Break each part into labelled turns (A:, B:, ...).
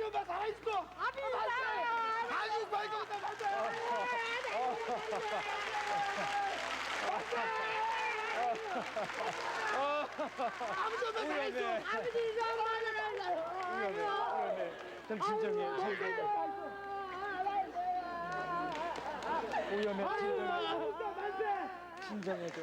A: 아버지 엄마 살아있고 아버지 아주 발동다 만세 아버지 엄마 살아있고 아버지
B: 좀 진정해. 오염해. 진정해 좀.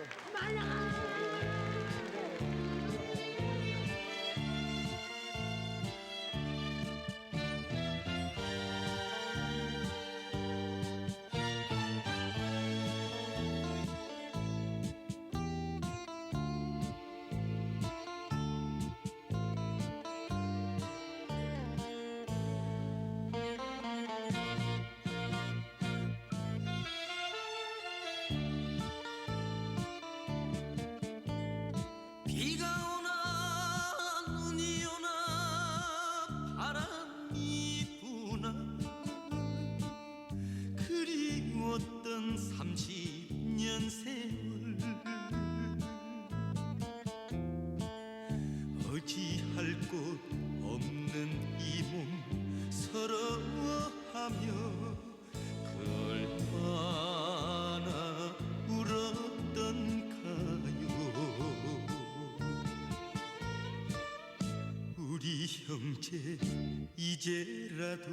C: 비가 오나 눈이 오나 바람이 부나 그리웠던 30년 세월 어찌할 곳 없는 이 몸 서러워하며 얼마나 울었던가요. 우리 형제 이제라도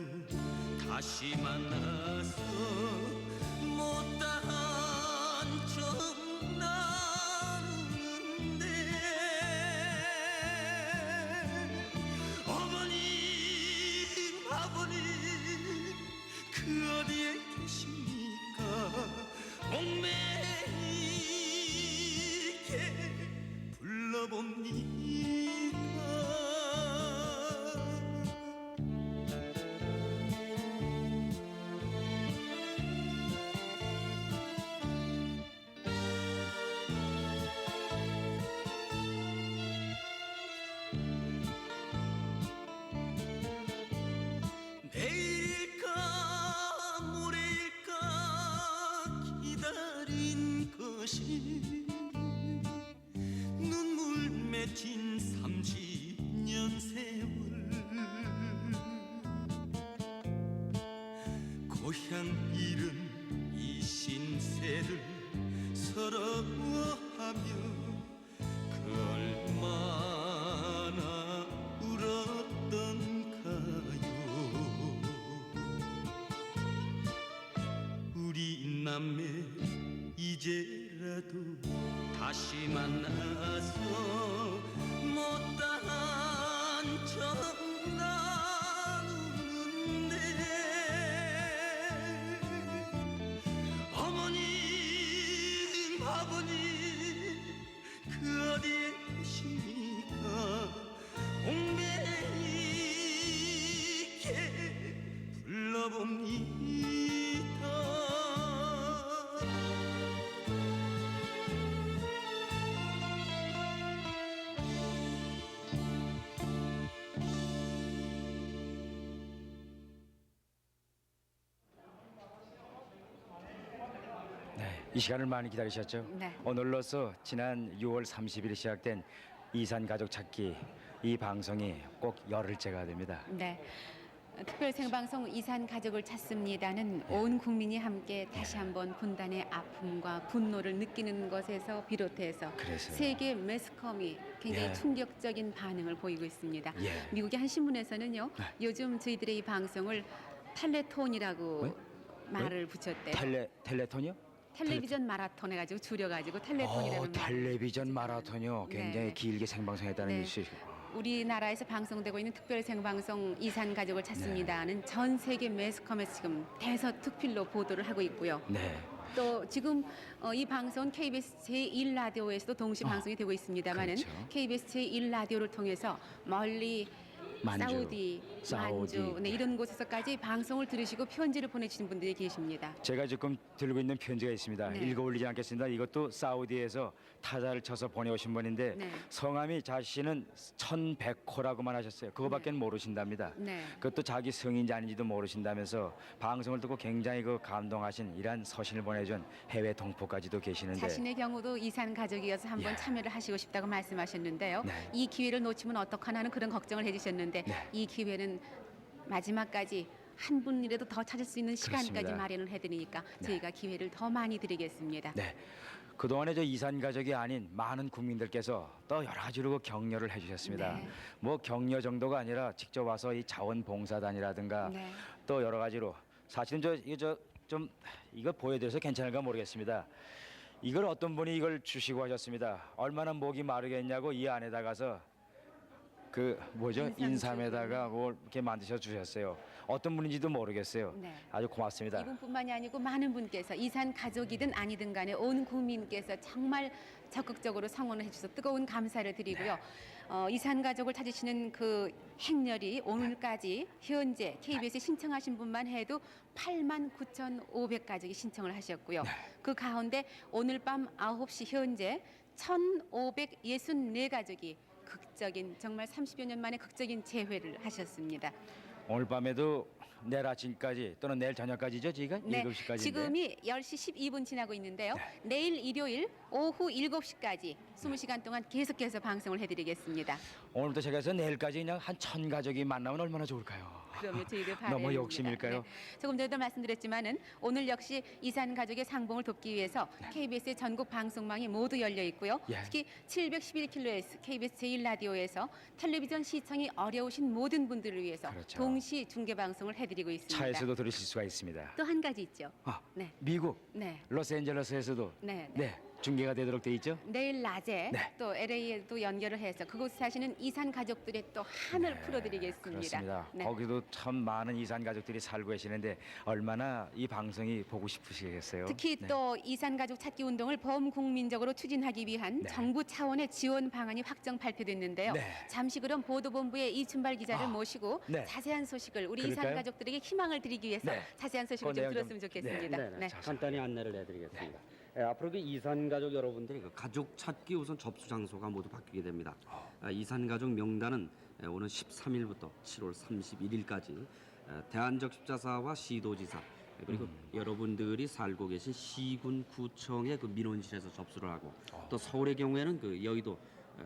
C: 다시 만나서 못다한 정 나누는데 어머님 아버님 그 어디에 계십니까 옥매이게 불러봅니다. 내일일까 모레일까 기다린 것이 눈물 맺힌 30년 세월 고향 잃은 이 신세를 서러워하며 그 얼마나 울었던가요. 우리 남매 이제라도 다시 만나서 못다한 정 나누는데 어머님 아버님 그 어디에 계십니까 옥매이게 불러봅니다.
B: 이 시간을 많이 기다리셨죠?
D: 네.
B: 오늘로써 지난 6월 30일 시작된 이산 가족 찾기 이 방송이 꼭 열흘째가 됩니다.
D: 네. 특별 생방송 이산 가족을 찾습니다는 온 국민이 함께 다시 한번 분단의 아픔과 분노를 느끼는 것에서 비롯해서
B: 그래서요.
D: 세계 매스컴이 굉장히
B: 예.
D: 충격적인 반응을 보이고 있습니다.
B: 예.
D: 미국의 한 신문에서는요.
B: 네.
D: 요즘 저희들의 이 방송을 텔레톤이라고
B: 왜?
D: 말을 붙였대요.
B: 텔레톤이요?
D: 텔레비전 마라톤 해가지고 줄여가지고 텔레톤이라는 말.
B: 텔레비전 마라톤이요. 굉장히
D: 네.
B: 길게 생방송했다는
D: 네.
B: 뉴스.
D: 우리나라에서 방송되고 있는 특별 생방송 이산 가족을 찾습니다는 전 세계 매스컴에서 지금 대서특필로 보도를 하고 있고요.
B: 네.
D: 또 지금 이 방송은 KBS 제1라디오에서도 동시 방송이 되고 있습니다만은
B: 그렇죠.
D: KBS 제1라디오를 통해서 멀리
B: 만주,
D: 만주 네, 이런 곳에서까지 방송을 들으시고 편지를 보내주신 분들이 계십니다.
B: 제가 지금 들고 있는 편지가 있습니다.
D: 네.
B: 읽어 올리지 않겠습니다. 이것도 사우디에서 타자를 쳐서 보내오신 분인데
D: 네.
B: 성함이 자신은 1100호라고만 하셨어요. 그거밖에는 모르신답니다.
D: 네.
B: 그것도 자기 성인지 아닌지도 모르신다면서 방송을 듣고 굉장히 감동하신 이란 서신을 보내준 해외 동포까지도 계시는데
D: 자신의 경우도 이산 가족이어서 한번
B: 예.
D: 참여를 하시고 싶다고 말씀하셨는데요.
B: 네.
D: 이 기회를 놓치면 어떡하나 하는 그런 걱정을 해주셨는데
B: 네.
D: 이 기회는 마지막까지 한 분이라도 더 찾을 수 있는 시간까지
B: 그렇습니다.
D: 마련을 해드리니까
B: 네.
D: 저희가 기회를 더 많이 드리겠습니다.
B: 네. 그동안에 저 이산 가족이 아닌 많은 국민들께서 또 여러 가지로 그 격려를 해주셨습니다.
D: 네.
B: 뭐 격려 정도가 아니라 직접 와서 이 자원봉사단이라든가
D: 네.
B: 또 여러 가지로 사실은 좀 이거 보여드려서 괜찮을까 모르겠습니다. 이걸 어떤 분이 이걸 주시고 하셨습니다. 얼마나 목이 마르겠냐고 이 안에다가서 그 뭐죠 인삼에다가 그걸 이렇게 만드셔 주셨어요. 어떤 분인지도 모르겠어요.
D: 네.
B: 아주 고맙습니다.
D: 이분뿐만이 아니고 많은 분께서 이산 가족이든 아니든 간에 온 국민께서 정말 적극적으로 성원을 해주셔서 뜨거운 감사를 드리고요. 이산 가족을 찾으시는 그 행렬이 오늘까지 현재 KBS에 신청하신 분만 해도 89,500가족이 신청을 하셨고요. 그 가운데 오늘 밤 9시 현재 1,564가족이 극적인 정말 30여 년 만에 극적인 재회를 하셨습니다.
B: 오늘 밤에도 내일 아침까지 또는 내일 저녁까지죠, 저희가 7시까지인데.
D: 지금이 10시 12분 지나고 있는데요. 내일 일요일 오후 7시까지 20시간 동안 계속해서 방송을 해드리겠습니다.
B: 오늘부터 시작해서 내일까지 그냥 한 1,000가족이 만나면 얼마나 좋을까요?
D: 그러면 저희들
B: 너무
D: 바랍니다.
B: 욕심일까요?
D: 네. 조금 전에도 말씀드렸지만은 오늘 역시 이산 가족의 상봉을 돕기 위해서 KBS의 전국 방송망이 모두 열려 있고요.
B: 예.
D: 특히 711kHz KBS 제1라디오에서 텔레비전 시청이 어려우신 모든 분들을 위해서
B: 그렇죠.
D: 동시 중계 방송을 해드리고 있습니다.
B: 차에서도 들으실 수가 있습니다.
D: 또 한 가지 있죠.
B: 아,
D: 네,
B: 미국
D: 네,
B: 로스앤젤레스에서도
D: 네.
B: 중계가 되도록 돼 있죠.
D: 내일 낮에
B: 네.
D: 또 LA에도 연결을 해서 그곳에 사시는 이산 가족들의 또 한을 풀어드리겠습니다.
B: 그렇습니다.
D: 네.
B: 거기도 참 많은 이산 가족들이 살고 계시는데 얼마나 이 방송이 보고 싶으시겠어요.
D: 특히
B: 네.
D: 또 이산 가족 찾기 운동을 범국민적으로 추진하기 위한
B: 네.
D: 정부 차원의 지원 방안이 확정 발표됐는데요.
B: 네.
D: 잠시 그럼 보도본부의 이춘발 기자를 모시고
B: 네.
D: 자세한 소식을 우리
B: 그럴까요?
D: 이산 가족들에게 희망을 드리기 위해서
B: 네.
D: 자세한 소식을
B: 그
D: 좀
B: 내용 좀-
D: 들었으면 좋겠습니다.
E: 네,
D: 네.
E: 간단히 안내를 해드리겠습니다. 앞으로 그 이산 가족 여러분들이 그 가족 찾기 우선 접수 장소가 모두 바뀌게 됩니다. 이산 가족 명단은 오는 13일부터 7월 31일까지 대한적 십자사와 시도지사 그리고 여러분들이 살고 계신 시군 구청의 그 민원실에서 접수를 하고 또 서울의 경우에는 그 여의도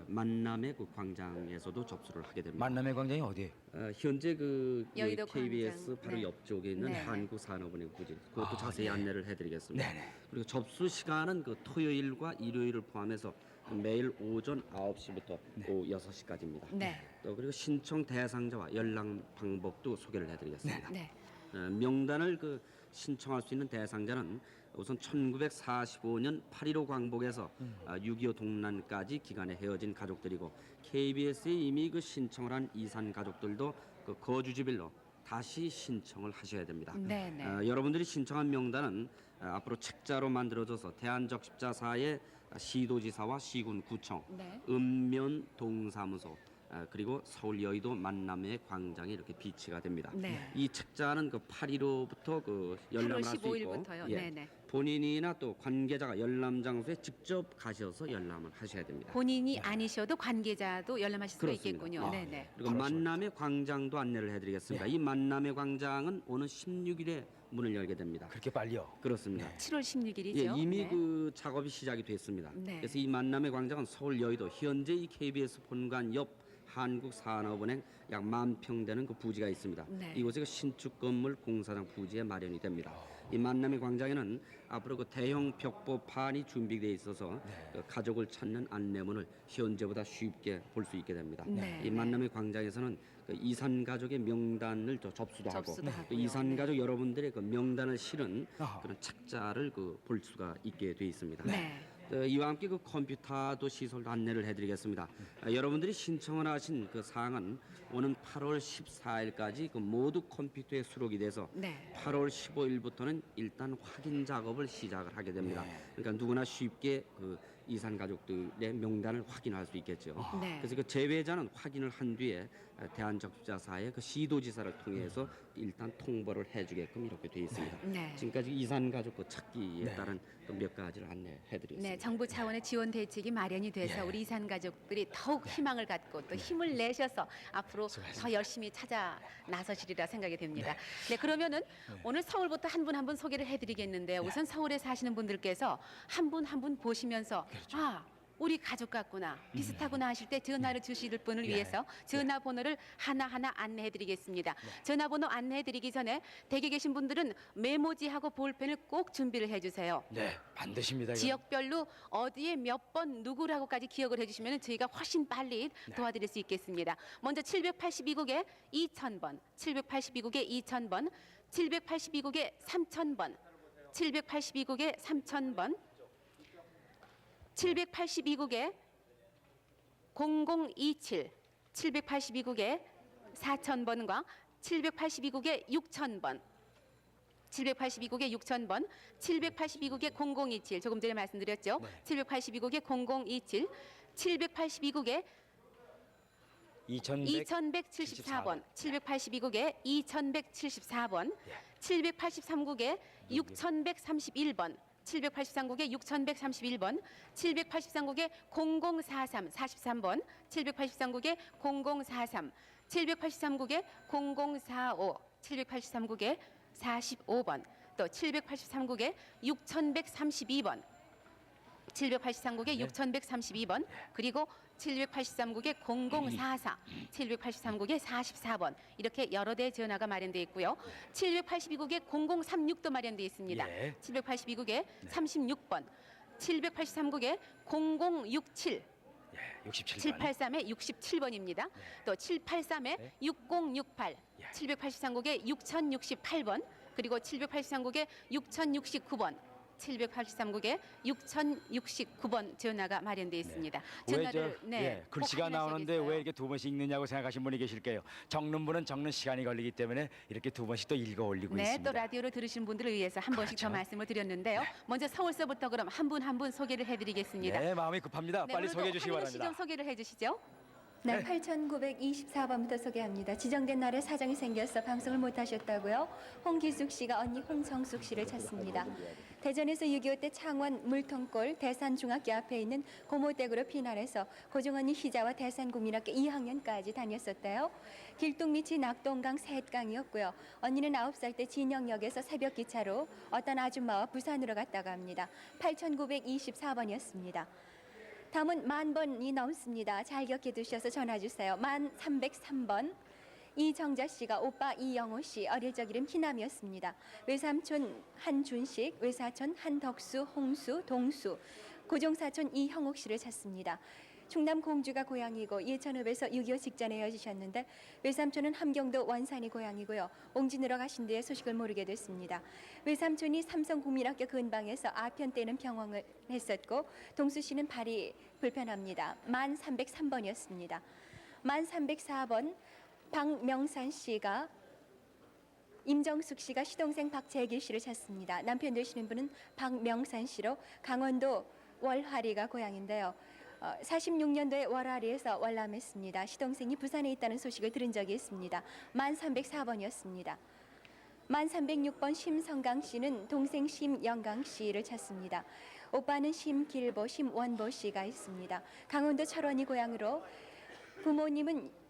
E: 만남의 그 광장에서도 접수를 하게 됩니다.
B: 만남의 광장이 어디예요?
E: 현재 그
D: 여의도
E: KBS
D: 광장.
E: 바로
D: 네.
E: 옆쪽에 있는
D: 네.
E: 한국산업은행 부지 그것도 자세히 안내를 해드리겠습니다.
B: 네네.
E: 그리고 접수 시간은 그 토요일과 일요일을 포함해서 매일 오전 9시부터 오후 6시까지입니다.
D: 네.
E: 또 그리고 신청 대상자와 연락 방법도 소개를 해드리겠습니다.
D: 네.
E: 명단을 그 신청할 수 있는 대상자는 우선 1945년 8.15 광복에서 6.25 동란까지 기간에 헤어진 가족들이고 KBS에 이미 그 신청을 한 이산 가족들도 그 거주지별로 다시 신청을 하셔야 됩니다.
D: 네, 네.
E: 여러분들이 신청한 명단은 앞으로 책자로 만들어져서 대한적 십자사의 시도지사와 시군구청,
D: 네.
E: 읍면 동사무소 그리고 서울 여의도 만남의 광장에 이렇게 비치가 됩니다.
D: 네.
E: 이 책자는 그 8.15부터 그
D: 8월
E: 열람을 할 수 있고
D: 15일부터요.
E: 예,
D: 네, 네.
E: 본인이나 또 관계자가 열람 장소에 직접 가셔서 열람을 하셔야 됩니다.
D: 본인이 아니셔도 관계자도 열람하실 수가
E: 그렇습니다.
D: 있겠군요. 네, 네.
E: 그리고 만남의 광장도 안내를 해드리겠습니다. 이 만남의 광장은 오는 16일에 문을 열게 됩니다.
B: 그렇게 빨리요?
E: 그렇습니다.
D: 7월 16일이죠.
E: 예, 이미
D: 네.
E: 그 작업이 시작이 됐습니다.
D: 네.
E: 그래서 이 만남의 광장은 서울 여의도 현재 이 KBS 본관 옆 한국산업은행 약 10,000평 되는 그 부지가 있습니다.
D: 네.
E: 이곳에 그 신축 건물 공사장 부지에 마련이 됩니다. 이 만남의 광장에는 앞으로 그 대형 벽보판이 준비되어 있어서 그 가족을 찾는 안내문을 현재보다 쉽게 볼 수 있게 됩니다.
D: 네.
E: 이 만남의 광장에서는 그 이산 가족의 명단을 또 접수도 하고
D: 접수도
E: 또
D: 하고요.
E: 이산 가족 여러분들의 그 명단을 실은
B: 아하.
E: 그런 책자를 그 볼 수가 있게 돼 있습니다.
D: 네.
E: 이와 함께 그 컴퓨터도 시설도 안내를 해드리겠습니다. 여러분들이 신청을 하신 그 사항은 오는 8월 14일까지 그 모두 컴퓨터에 수록이 돼서
D: 네.
E: 8월 15일부터는 일단 확인 작업을 시작을 하게 됩니다. 그러니까 누구나 쉽게 그 이산 가족들의 명단을 확인할 수 있겠죠.
D: 네.
E: 그래서 그 제외자는 확인을 한 뒤에 대한적십자사의 그 시도지사를 통해서 일단 통보를 해주게끔 이렇게 돼 있습니다.
D: 네.
E: 지금까지 이산 가족 그 찾기에 따른 그 몇 가지를 안내해드렸습니다.
D: 네, 정부 차원의 지원 대책이 마련이 돼서 우리 이산 가족들이 더욱 희망을 갖고 또 힘을 내셔서 앞으로 더 열심히 찾아 나서시리라 생각이 됩니다. 네, 그러면은 오늘 서울부터 한 분 한 분 소개를 해드리겠는데요. 우선 서울에 사시는 분들께서 한 분 한 분 보시면서 아, 우리 가족 같구나, 비슷하구나 하실 때 전화를 주실 분을 위해서 전화번호를 하나하나 안내해드리겠습니다. 전화번호 안내해드리기 전에 댁에 계신 분들은 메모지하고 볼펜을 꼭 준비를 해주세요.
B: 네, 반드시입니다. 이건.
D: 지역별로 어디에 몇 번 누구라고까지 기억을 해주시면 저희가 훨씬 빨리 도와드릴 수 있겠습니다. 먼저 782국에 2000번, 782국에 2000번, 782국에 3000번, 782국에 3000번, 782국에 0027, 782국에 4000번과 782국에 6000번, 782국에 6000번, 782국에 0027, 조금 전에 말씀드렸죠. 782국에 0027, 782국에 2174번, 782국에 2174번, 783국에 6131번, 783국에 6131번, 783국에 0043, 43번, 783국에 0043, 783국에 0045, 783국에 45번, 또 783국에 6132번, 783국에 6132번, 그리고 783국에 0044, 783국에 44번 이렇게 여러 대 전화가 마련되어 있고요. 782국에 0036도 마련되어 있습니다. 782국에 36번, 783국에 0067,
B: 67번.
D: 783에 67번입니다. 또 783에 6068, 783국에 6068번, 그리고 783국에 6069번, 783국에 6069번 전화가 마련되어 있습니다. 전화를 꼭
B: 글씨가 나오는데
D: 확인하셔야겠어요.
B: 왜 이렇게 두 번씩 읽느냐고 생각하시는 분이 계실 거예요. 적는 분은 적는 시간이 걸리기 때문에 이렇게 두 번씩 또 읽어 올리고
D: 네,
B: 있습니다.
D: 또 라디오로 들으신 분들을 위해서 한 번씩 더
B: 그렇죠.
D: 말씀을 드렸는데요. 먼저 서울서부터 그럼 한 분 한 분 소개를 해드리겠습니다.
B: 네, 마음이 급합니다.
D: 네,
B: 빨리
D: 오늘도
B: 소개해 주시기
D: 한민호 씨
B: 바랍니다.
D: 좀 소개를 해주시죠.
F: 네, 8924번부터 소개합니다. 지정된 날에 사정이 생겨서 방송을 못하셨다고요? 홍기숙 씨가 언니 홍성숙 씨를 찾습니다. 대전에서 6.25 때 창원 물통골 대산중학교 앞에 있는 고모댁으로 피난해서 고종언니 희자와 대산국민학교 2학년까지 다녔었대요. 길동 밑이 낙동강 셋강이었고요. 언니는 9살 때 진영역에서 새벽 기차로 어떤 아줌마와 부산으로 갔다고 합니다. 8924번이었습니다. 다음은 10,000번이 넘습니다. 잘 기억해 두셔서 전화 주세요. 1303번. 이정자 씨가 오빠 이영호 씨 어릴 적 이름 희남이었습니다. 외삼촌 한준식, 외사촌 한덕수, 홍수, 동수, 고종사촌 이형옥 씨를 찾습니다. 충남 공주가 고향이고 예천읍에서 6.25 직전에 헤어지셨는데 외삼촌은 함경도 원산이 고향이고요. 옹진으로 가신 뒤에 소식을 모르게 됐습니다. 외삼촌이 삼성국민학교 근방에서 아편 떼는 병원을 했었고 동수 씨는 발이 불편합니다. 1303번이었습니다. 1304번 박명산 씨가 임정숙 씨가 시동생 박재길 씨를 찾습니다. 남편 되시는 분은 박명산 씨로 강원도 월화리가 고향인데요. 46년도에 월화리에서 월남했습니다. 시동생이 부산에 있다는 소식을 들은 적이 있습니다. 1304번이었습니다. 1306번 심성강 씨는 동생 심영강 씨를 찾습니다. 오빠는 심길보, 심원보 씨가 있습니다. 강원도 철원이 고향으로 부모님은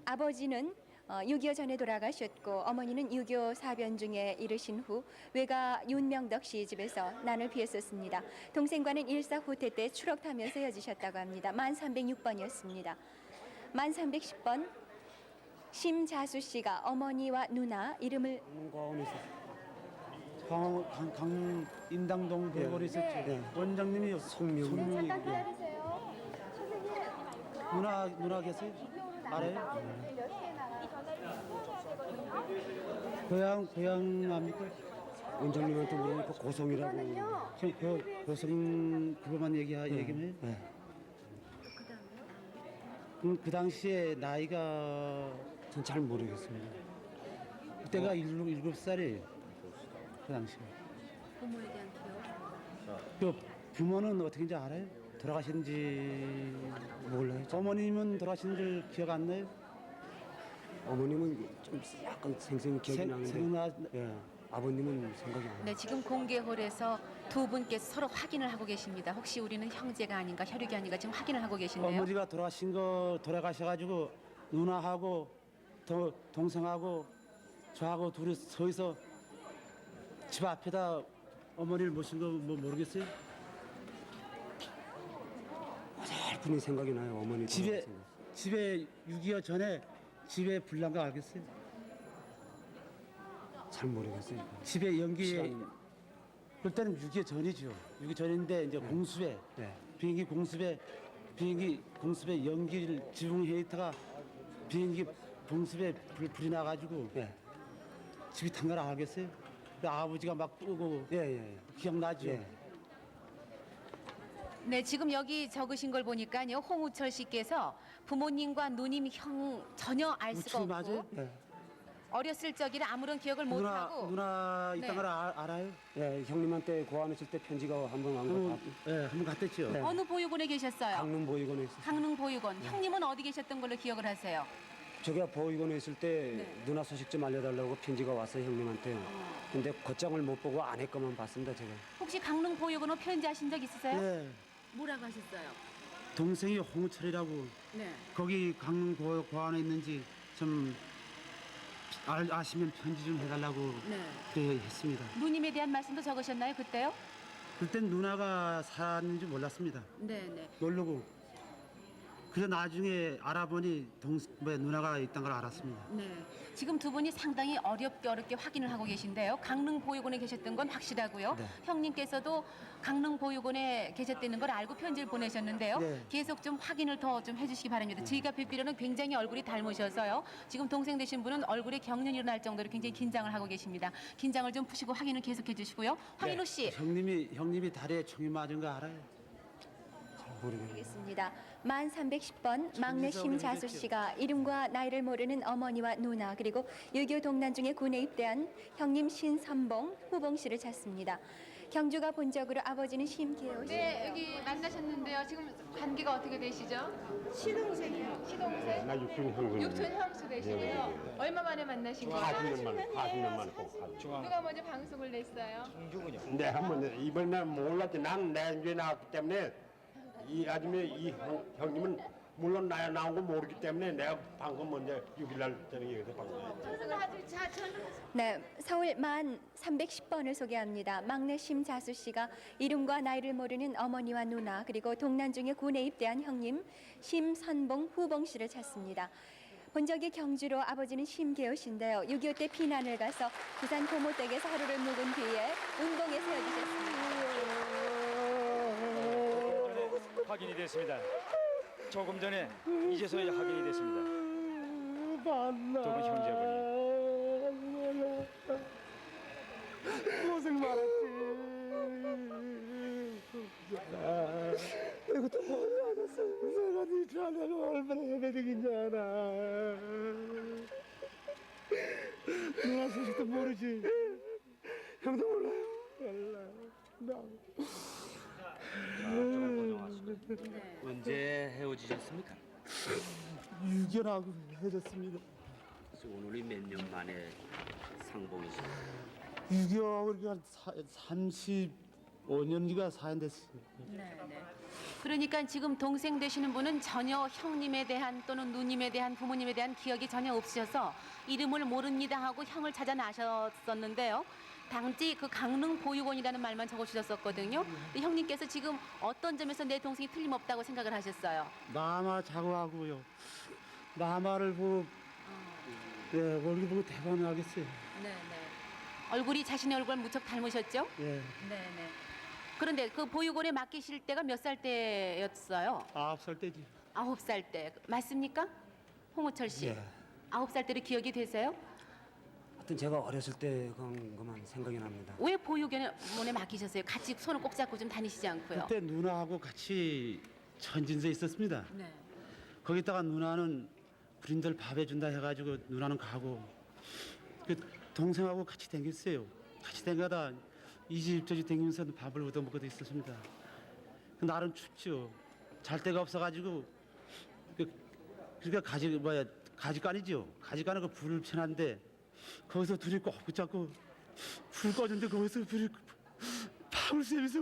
F: 아버지는 6.25 전에 돌아가셨고 어머니는 6.25 사변 중에 이르신 후 외가 윤명덕 씨 집에서 난을 피했었습니다. 동생과는 일사후퇴 때 추록 타면서 헤어지셨다고 합니다. 1306번이었습니다. 1310번 심자수 씨가 어머니와 누나 이름을
A: 강인당동 대궐에 있었지. 원장님이 송명이. 누나 계세요? 알아요? 고향 압니까?
G: 원장님한테 물어보니까 고성이라고.
A: 고성 그거만 얘기면 해. 그럼 그 당시에 나이가
G: 전 잘 모르겠습니다.
A: 그때가 7살이에요. 그 당시에.
D: 부모에 대한 기억.
A: 그 부모는 어떻게인지 알아요? 돌아가신지
G: 몰라요.
A: 어머님은 돌아가신 줄 기억 안 나요?
G: 어머님은 좀 약간 생생히 기억이 나는데,
A: 생각나.
G: 예, 아버님은 생각이 안 나요.
D: 네, 지금 공개홀에서 두 분께서 서로 확인을 하고 계십니다. 혹시 우리는 형제가 아닌가 혈육이 아닌가 지금 확인을 하고 계신데요.
A: 어머니가 돌아가셔가지고 누나하고 동생하고 저하고 둘이 서서 집 앞에다 어머니를 모신 거 뭐 모르겠어요?
G: 분이 생각이 나요. 어머니
H: 집에
G: 생각.
H: 집에 6.25 전에 집에 불난 거 알겠어요?
G: 잘 모르겠어요.
H: 집에 연기
G: 시간이-
H: 그때는 6.25 전이죠. 6.25 전인데 이제 공습에
G: 네.
H: 비행기 공습에 연기를 지붕에 있다가 비행기 공습에 불이 나가지고
G: 예.
H: 집이 탄 거라 알겠어요? 그 아버지가 막 끄고
G: 예.
H: 기억나죠?
G: 예.
D: 네, 지금 여기 적으신 걸 보니까요. 홍우철 씨께서 부모님과 누님, 형 전혀 알 수가
H: 우측이
D: 없고
H: 맞아요?
G: 예.
D: 어렸을 적이라 아무런 기억을 못 하고
H: 누나
D: 네.
H: 있던 걸 알아요?
G: 예. 형님한테 고안했을 때 편지가 한번 간 거.
H: 한번 갔댔죠.
G: 네.
D: 어느 보육원에 계셨어요?
G: 강릉 보육원에 있어.
D: 강릉 보육원. 형님은 어디 계셨던 걸로 기억을 하세요?
G: 저기가 보육원에 있을 때
D: 네.
G: 누나 소식 좀 알려달라고 편지가 왔어요 형님한테. 근데 곧장을 못 보고 아내 것만 봤습니다 제가.
D: 혹시 강릉 보육원으로 편지하신 적 있으세요?
H: 네.
D: 뭐라고 하셨어요?
H: 동생이 홍우철이라고
D: 네.
H: 거기 강릉 고안에 있는지 좀 아시면 편지 좀 해달라고
D: 네.
H: 그래 했습니다.
D: 누님에 대한 말씀도 적으셨나요, 그때요?
H: 그땐 누나가 살았는지 몰랐습니다.
D: 네, 네.
H: 모르고 그래서 나중에 알아보니 누나가 있다는 걸 알았습니다.
D: 네. 지금 두 분이 상당히 어렵게 확인을 하고 계신데요. 강릉 보육원에 계셨던 건 확실하고요.
H: 네.
D: 형님께서도 강릉 보육원에 계셨다는 걸 알고 편지를 보내셨는데요.
H: 네.
D: 계속 좀 확인을 더 좀 해주시기 바랍니다. 저희가 뵙기로는 굉장히 얼굴이 닮으셔서요. 지금 동생 되신 분은 얼굴에 경련이 일어날 정도로 굉장히 긴장을 하고 계십니다. 긴장을 좀 푸시고 확인을 계속해 주시고요. 황인우 씨.
H: 형님이 다리에 총이 맞은 거 알아요?
F: 알겠습니다. 만 310번 막내 심자수 씨가 이름과 나이를 모르는 어머니와 누나 그리고 6.25 동란 중에 군에 입대한 형님 신선봉, 후봉 씨를 찾습니다. 경주가 본적으로 아버지는 심계호 씨.
D: 네, 여기 만나셨는데요. 지금 관계가 어떻게 되시죠? 시동생이요. 시동생?
I: 나 육촌 형수.
D: 육촌 형수 되시고요. 얼마 만에 만나신 거예요?
I: 40년 만에 꼭 가지.
D: 누가 먼저 방송을 냈어요?
I: 근데 한번 이번에 몰랐지. 난 내 이제 나왔기 때문에 이 아줌마 형님은 물론 나야 나온 거 모르기 때문에 내가 방금 먼저 6일날 저녁에 여기서 방송했지.
F: 네, 서울 만 310번을 소개합니다. 막내 심자수 씨가 이름과 나이를 모르는 어머니와 누나 그리고 동란 중에 군에 입대한 형님 심선봉, 후봉 씨를 찾습니다. 본적이 경주로 아버지는 심계호 씨인데요. 6.25 때 피난을 가서 부산 고모댁에서 하루를 묵은 뒤에 운동에 세워지셨습니다.
B: 확인이 됐습니다. 조금 전에 이제서야 확인이 됐습니다. 두 분 형제분이.
A: 고생 많았지. 이것도 모르지 않았어. 내가 네 자네를 얼마나 헤매득인 줄 알아. 누나 소식도 모르지. 형도 몰라요. 몰라.
E: 언제 헤어지셨습니까?
A: 6년하고 헤어졌습니다.
E: 그래서 오늘이 몇 년 만에 상봉이시죠?
A: 6.25하고 그러니까 35년이가 4년 됐어요.
D: 네. 그러니까 지금 동생 되시는 분은 전혀 형님에 대한 또는 누님에 대한 부모님에 대한 기억이 전혀 없으셔서 이름을 모릅니다 하고 형을 찾아 나셨었는데요. 당시 그 강릉 보육원이라는 말만 적어주셨었거든요. 근데 형님께서 지금 어떤 점에서 내 동생이 틀림없다고 생각을 하셨어요?
H: 남아 자고하고요. 남아를 보고 네, 얼굴 보고 대박나겠어요.
D: 네. 얼굴이 자신의 얼굴 무척 닮으셨죠?
H: 예.
D: 네. 그런데 그 보육원에 맡기실 때가 몇 살 때였어요?
H: 9살 때지.
D: 9살 때. 맞습니까? 홍우철 씨.
G: 예.
D: 9살 때로 기억이 되세요?
G: 하여튼 제가 어렸을 때 그런 것만 생각이 납니다.
D: 왜 보육원에 맡기셨어요? 같이 손을 꼭 잡고 좀 다니시지 않고요.
H: 그때 누나하고 같이 천진서에 있었습니다.
D: 네.
H: 거기다가 누나는 군인들 밥 해준다 해가지고 누나는 가고 그 동생하고 같이 댕겼어요. 같이 댕겨다 이 집 저 집 댕기면서 밥을 얻어먹고도 있었습니다. 나름 춥죠. 잘 데가 없어가지고 그러니까 가지간이죠. 가지간은 그 불을 펴놨는데 거기서 둘이 꼭 붙잡고 불 꺼졌는데 거기서 불이 밥을 쐬면서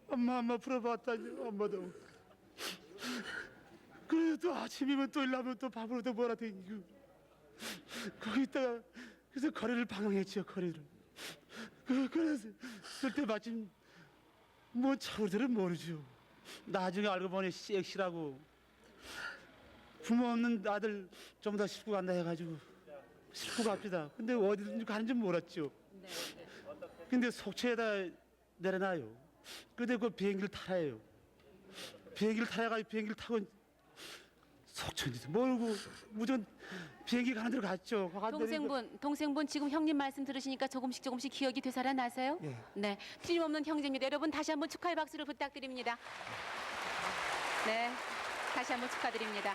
H: 엄마 풀어봤다니 엄마도 그래도 또 아침이면 또 일하면 또 밥을 얻어 먹으라 댕기고 거기다가 그래서 거리를 방황했죠. 거리를 그래서 그때 마침 뭐 차오르들은 모르죠. 나중에 알고 보니 섹시라고 부모 없는 아들 좀 더 싣고 간다 해가지고 싣고 갑시다. 근데 어디든지 가는지 몰랐죠. 근데 속초에다 내려놔요. 근데 그 비행기를 타라요. 비행기를 타야가지고 비행기를 타고 속초인지 멀고 무전 비행기 가는 데로 갔죠.
D: 동생분 지금 형님 말씀 들으시니까 조금씩 기억이 되살아나세요?
H: 예.
D: 네, 틀림없는 형제입니다. 여러분 다시 한번 축하의 박수를 부탁드립니다. 네, 다시 한번 축하드립니다.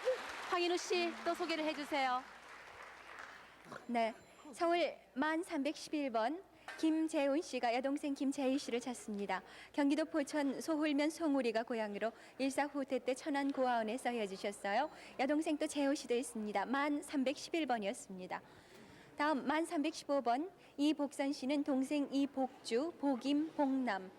D: 황인우 씨 또 소개를 해주세요.
F: 네, 서울 만 311번 김재훈 씨가 여동생 김재희 씨를 찾습니다. 경기도 포천 소홀면 송우리가 고향으로 일사후퇴 때 천안 고아원에서 헤어지셨어요. 여동생 또 재호 씨도 있습니다. 만 311번이었습니다. 다음 만 315번 이복선 씨는 동생 이복주, 복임, 복남,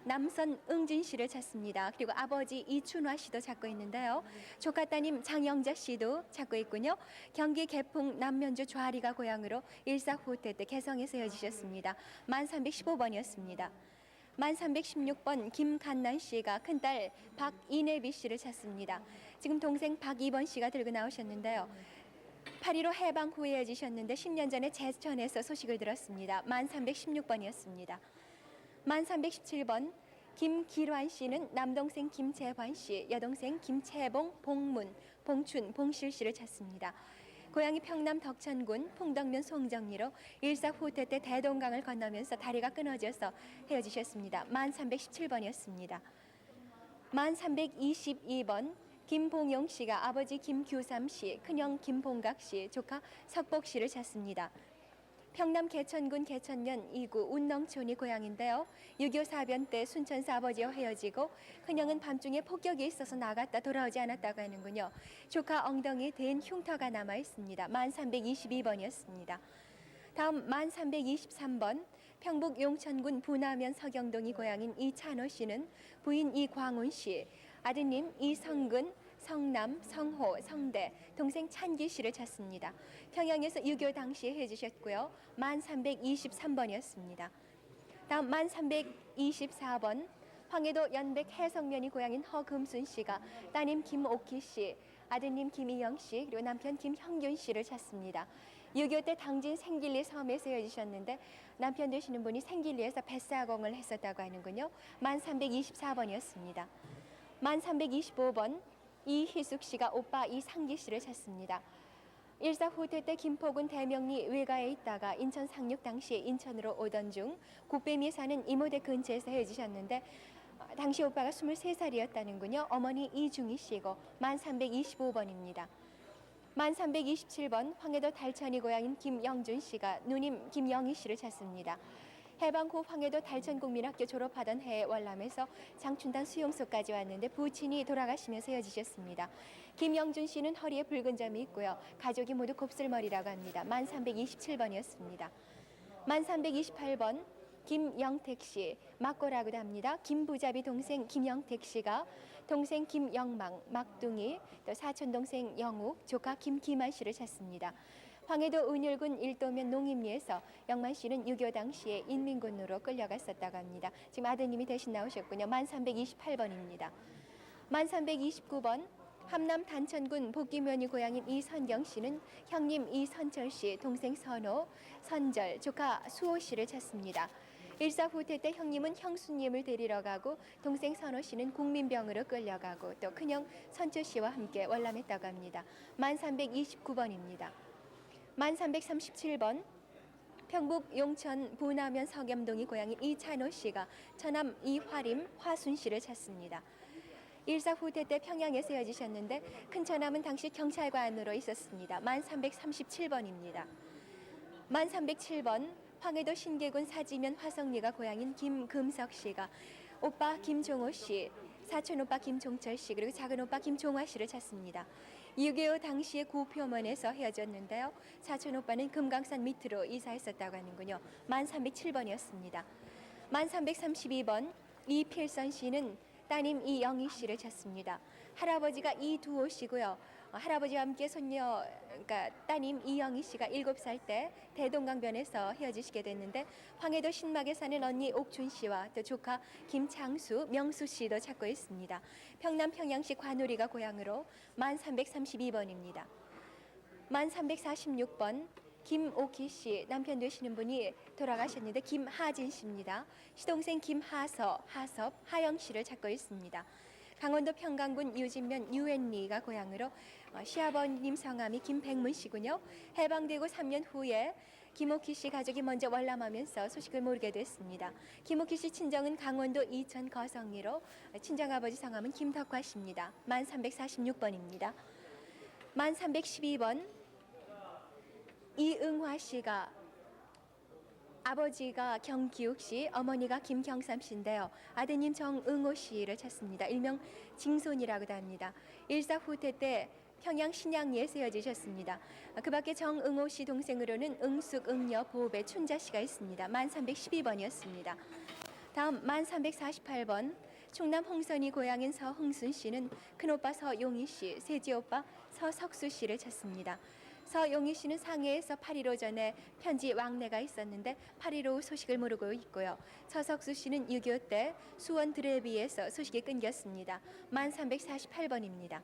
F: 남선 응진 씨를 찾습니다. 그리고 아버지 이춘화 씨도 찾고 있는데요. 조카 따님 장영자 씨도 찾고 있군요. 경기 개풍 남면주 좌리가 고향으로 일사후퇴 때 개성에서 헤어지셨습니다. 만 315번이었습니다. 만 316번 김간난 씨가 큰딸 박이내비 씨를 찾습니다. 지금 동생 박이번 씨가 들고 나오셨는데요. 8.15 해방 후에 헤어지셨는데 10년 전에 제천에서 소식을 들었습니다. 만 316번이었습니다. 만 317번 김기환 씨는 남동생 김재환 씨, 여동생 김채봉, 봉문, 봉춘, 봉실 씨를 찾습니다. 고향이 평남 덕천군 풍덕면 송정리로 일사후퇴 때 대동강을 건너면서 다리가 끊어져서 헤어지셨습니다. 만 317번이었습니다. 만 322번 김봉용 씨가 아버지 김규삼 씨, 큰형 김봉각 씨, 조카 석복 씨를 찾습니다. 평남 개천군 개천면 2구 운렁촌이 고향인데요. 6.25 사변 때 순천사 아버지와 헤어지고 큰형은 밤중에 폭격이 있어서 나갔다 돌아오지 않았다고 하는군요. 조카 엉덩이에 댄 흉터가 남아 있습니다. 만 322번이었습니다. 다음 만 323번 평북 용천군 부남면 서경동이 고향인 이찬호 씨는 부인 이광훈 씨, 아드님 이성근, 성남, 성호, 성대, 동생 찬기 씨를 찾습니다. 평양에서 6.25 당시에 해주셨고요. 만 323번이었습니다. 다음 만 324번 황해도 연백 해성면이 고향인 허금순 씨가 따님 김옥희 씨, 아드님 김희영 씨, 그리고 남편 김형균 씨를 찾습니다. 6.25 때 당진 생길리 섬에서 헤어지셨는데 남편 되시는 분이 생길리에서 뱃사공을 했었다고 하는군요. 만 324번이었습니다. 만 325번 이희숙 씨가 오빠 이상기 씨를 찾습니다. 일사후퇴 때 김포군 대명리 외가에 있다가 인천 상륙 당시에 인천으로 오던 중 곱뱀이 사는 이모댁 근처에서 헤어지셨는데 당시 오빠가 23살이었다는군요. 어머니 이중희 씨고 만 325번입니다. 만 327번 황해도 달천이 고향인 김영준 씨가 누님 김영희 씨를 찾습니다. 해방 후 황해도 달천국민학교 졸업하던 해에 월남에서 장춘단 수용소까지 왔는데 부친이 돌아가시면서 헤어지셨습니다. 김영준 씨는 허리에 붉은 점이 있고요. 가족이 모두 곱슬머리라고 합니다. 만 327번이었습니다. 만 328번 김영택 씨, 막고라고도 합니다. 김부잡이 동생 김영택 씨가 동생 김영망, 막둥이, 또 사촌 동생 영욱, 조카 김기만 씨를 찾습니다. 황해도 은율군 일도면 농임리에서 영만 씨는 6.25 당시에 인민군으로 끌려갔었다고 합니다. 지금 아드님이 대신 나오셨군요. 만 328번입니다. 만 329번 함남 단천군 복기면이 고향인 이선경 씨는 형님 이선철 씨, 동생 선호, 선절, 조카 수호 씨를 찾습니다. 일사후퇴 때 형님은 형수님을 데리러 가고 동생 선호 씨는 국민병으로 끌려가고 또 큰형 선철 씨와 함께 월남했다고 합니다. 만 329번입니다. 만 337번 평북 용천 부남면 서겸동이 고향인 이찬호 씨가 처남 이화림 화순 씨를 찾습니다. 일사후퇴 때 평양에서 헤어지셨는데 큰 처남은 당시 경찰관으로 있었습니다. 만 337번입니다. 만 307번 황해도 신계군 사지면 화성리가 고향인 김금석 씨가 오빠 김종호 씨, 사촌 오빠 김종철 씨, 그리고 작은 오빠 김종화 씨를 찾습니다. 6.25 당시에 구표면에서 헤어졌는데요. 사촌 오빠는 금강산 밑으로 이사했었다고 하는군요. 만 307번이었습니다. 만 332번 이필선 씨는 따님 이영희 씨를 찾습니다. 할아버지가 이두호 씨고요. 할아버지와 함께 손녀, 그러니까 따님 이영희 씨가 7살 때 대동강변에서 헤어지시게 됐는데 황해도 신막에 사는 언니 옥춘 씨와 또 조카 김창수, 명수 씨도 찾고 있습니다. 평남 평양시 관우리가 고향으로 만 332번입니다. 만 346번 김옥희 씨, 남편 되시는 분이 돌아가셨는데 김하진 씨입니다. 시동생 김하섭, 하영 씨를 찾고 있습니다. 강원도 평강군 유진면 유엔리가 고향으로 시아버님 성함이 김백문 씨군요. 해방되고 3년 후에 김옥희 씨 가족이 먼저 월남하면서 소식을 모르게 됐습니다. 김옥희 씨 친정은 강원도 이천 거성리로 친정아버지 성함은 김덕화 씨입니다. 만 346번입니다. 만 312번 이응화 씨가 아버지가 경기욱 씨, 어머니가 김경삼 씨인데요. 아드님 정응호 씨를 찾습니다. 일명 징손이라고도 합니다. 일사후퇴 때 평양 신양리에 세워지셨습니다. 그 밖에 정응호 씨 동생으로는 응숙, 응여, 보배, 춘자 씨가 있습니다. 만 312번이었습니다. 다음 만 348번 충남 홍선이 고향인 서흥순 씨는 큰오빠 서용희 씨, 셋째오빠 서석수 씨를 찾습니다. 서용희 씨는 상해에서 8.15 전에 편지 왕래가 있었는데 8.15 소식을 모르고 있고요. 서석수 씨는 6.25 때 수원 드레비에서 소식이 끊겼습니다. 만 348번입니다.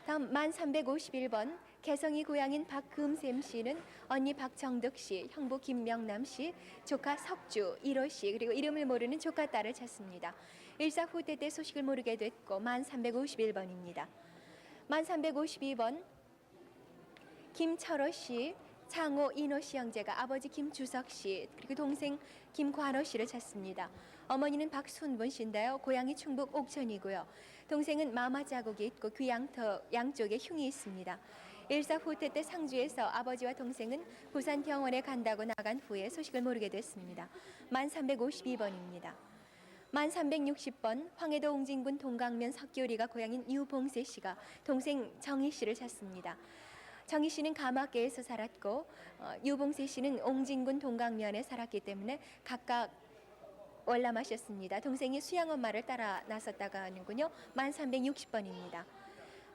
F: 다음 만 351번 개성이 고향인 박금샘 씨는 언니 박정덕 씨, 형부 김명남 씨, 조카 석주, 1호 씨 그리고 이름을 모르는 조카 딸을 찾습니다. 일사후퇴 때 소식을 모르게 됐고 만 351번입니다. 만 352번 김철호 씨, 창호 인호 씨 형제가 아버지 김주석 씨 그리고 동생 김관호 씨를 찾습니다. 어머니는 박순분 씨인데요. 고향이 충북 옥천이고요. 동생은 마마 자국이 있고 귀양터 양쪽에 흉이 있습니다. 일사후퇴 때 상주에서 아버지와 동생은 부산 병원에 간다고 나간 후에 소식을 모르게 됐습니다. 만 352번입니다. 만 360번 황해도 옹진군 동강면 석교리가 고향인 유봉세 씨가 동생 정희 씨를 찾습니다. 정희 씨는 가마계에서 살았고 유봉세 씨는 옹진군 동강면에 살았기 때문에 각각 월남하셨습니다. 동생이 수양 엄마를 따라 나섰다가 하는군요. 만 360번입니다.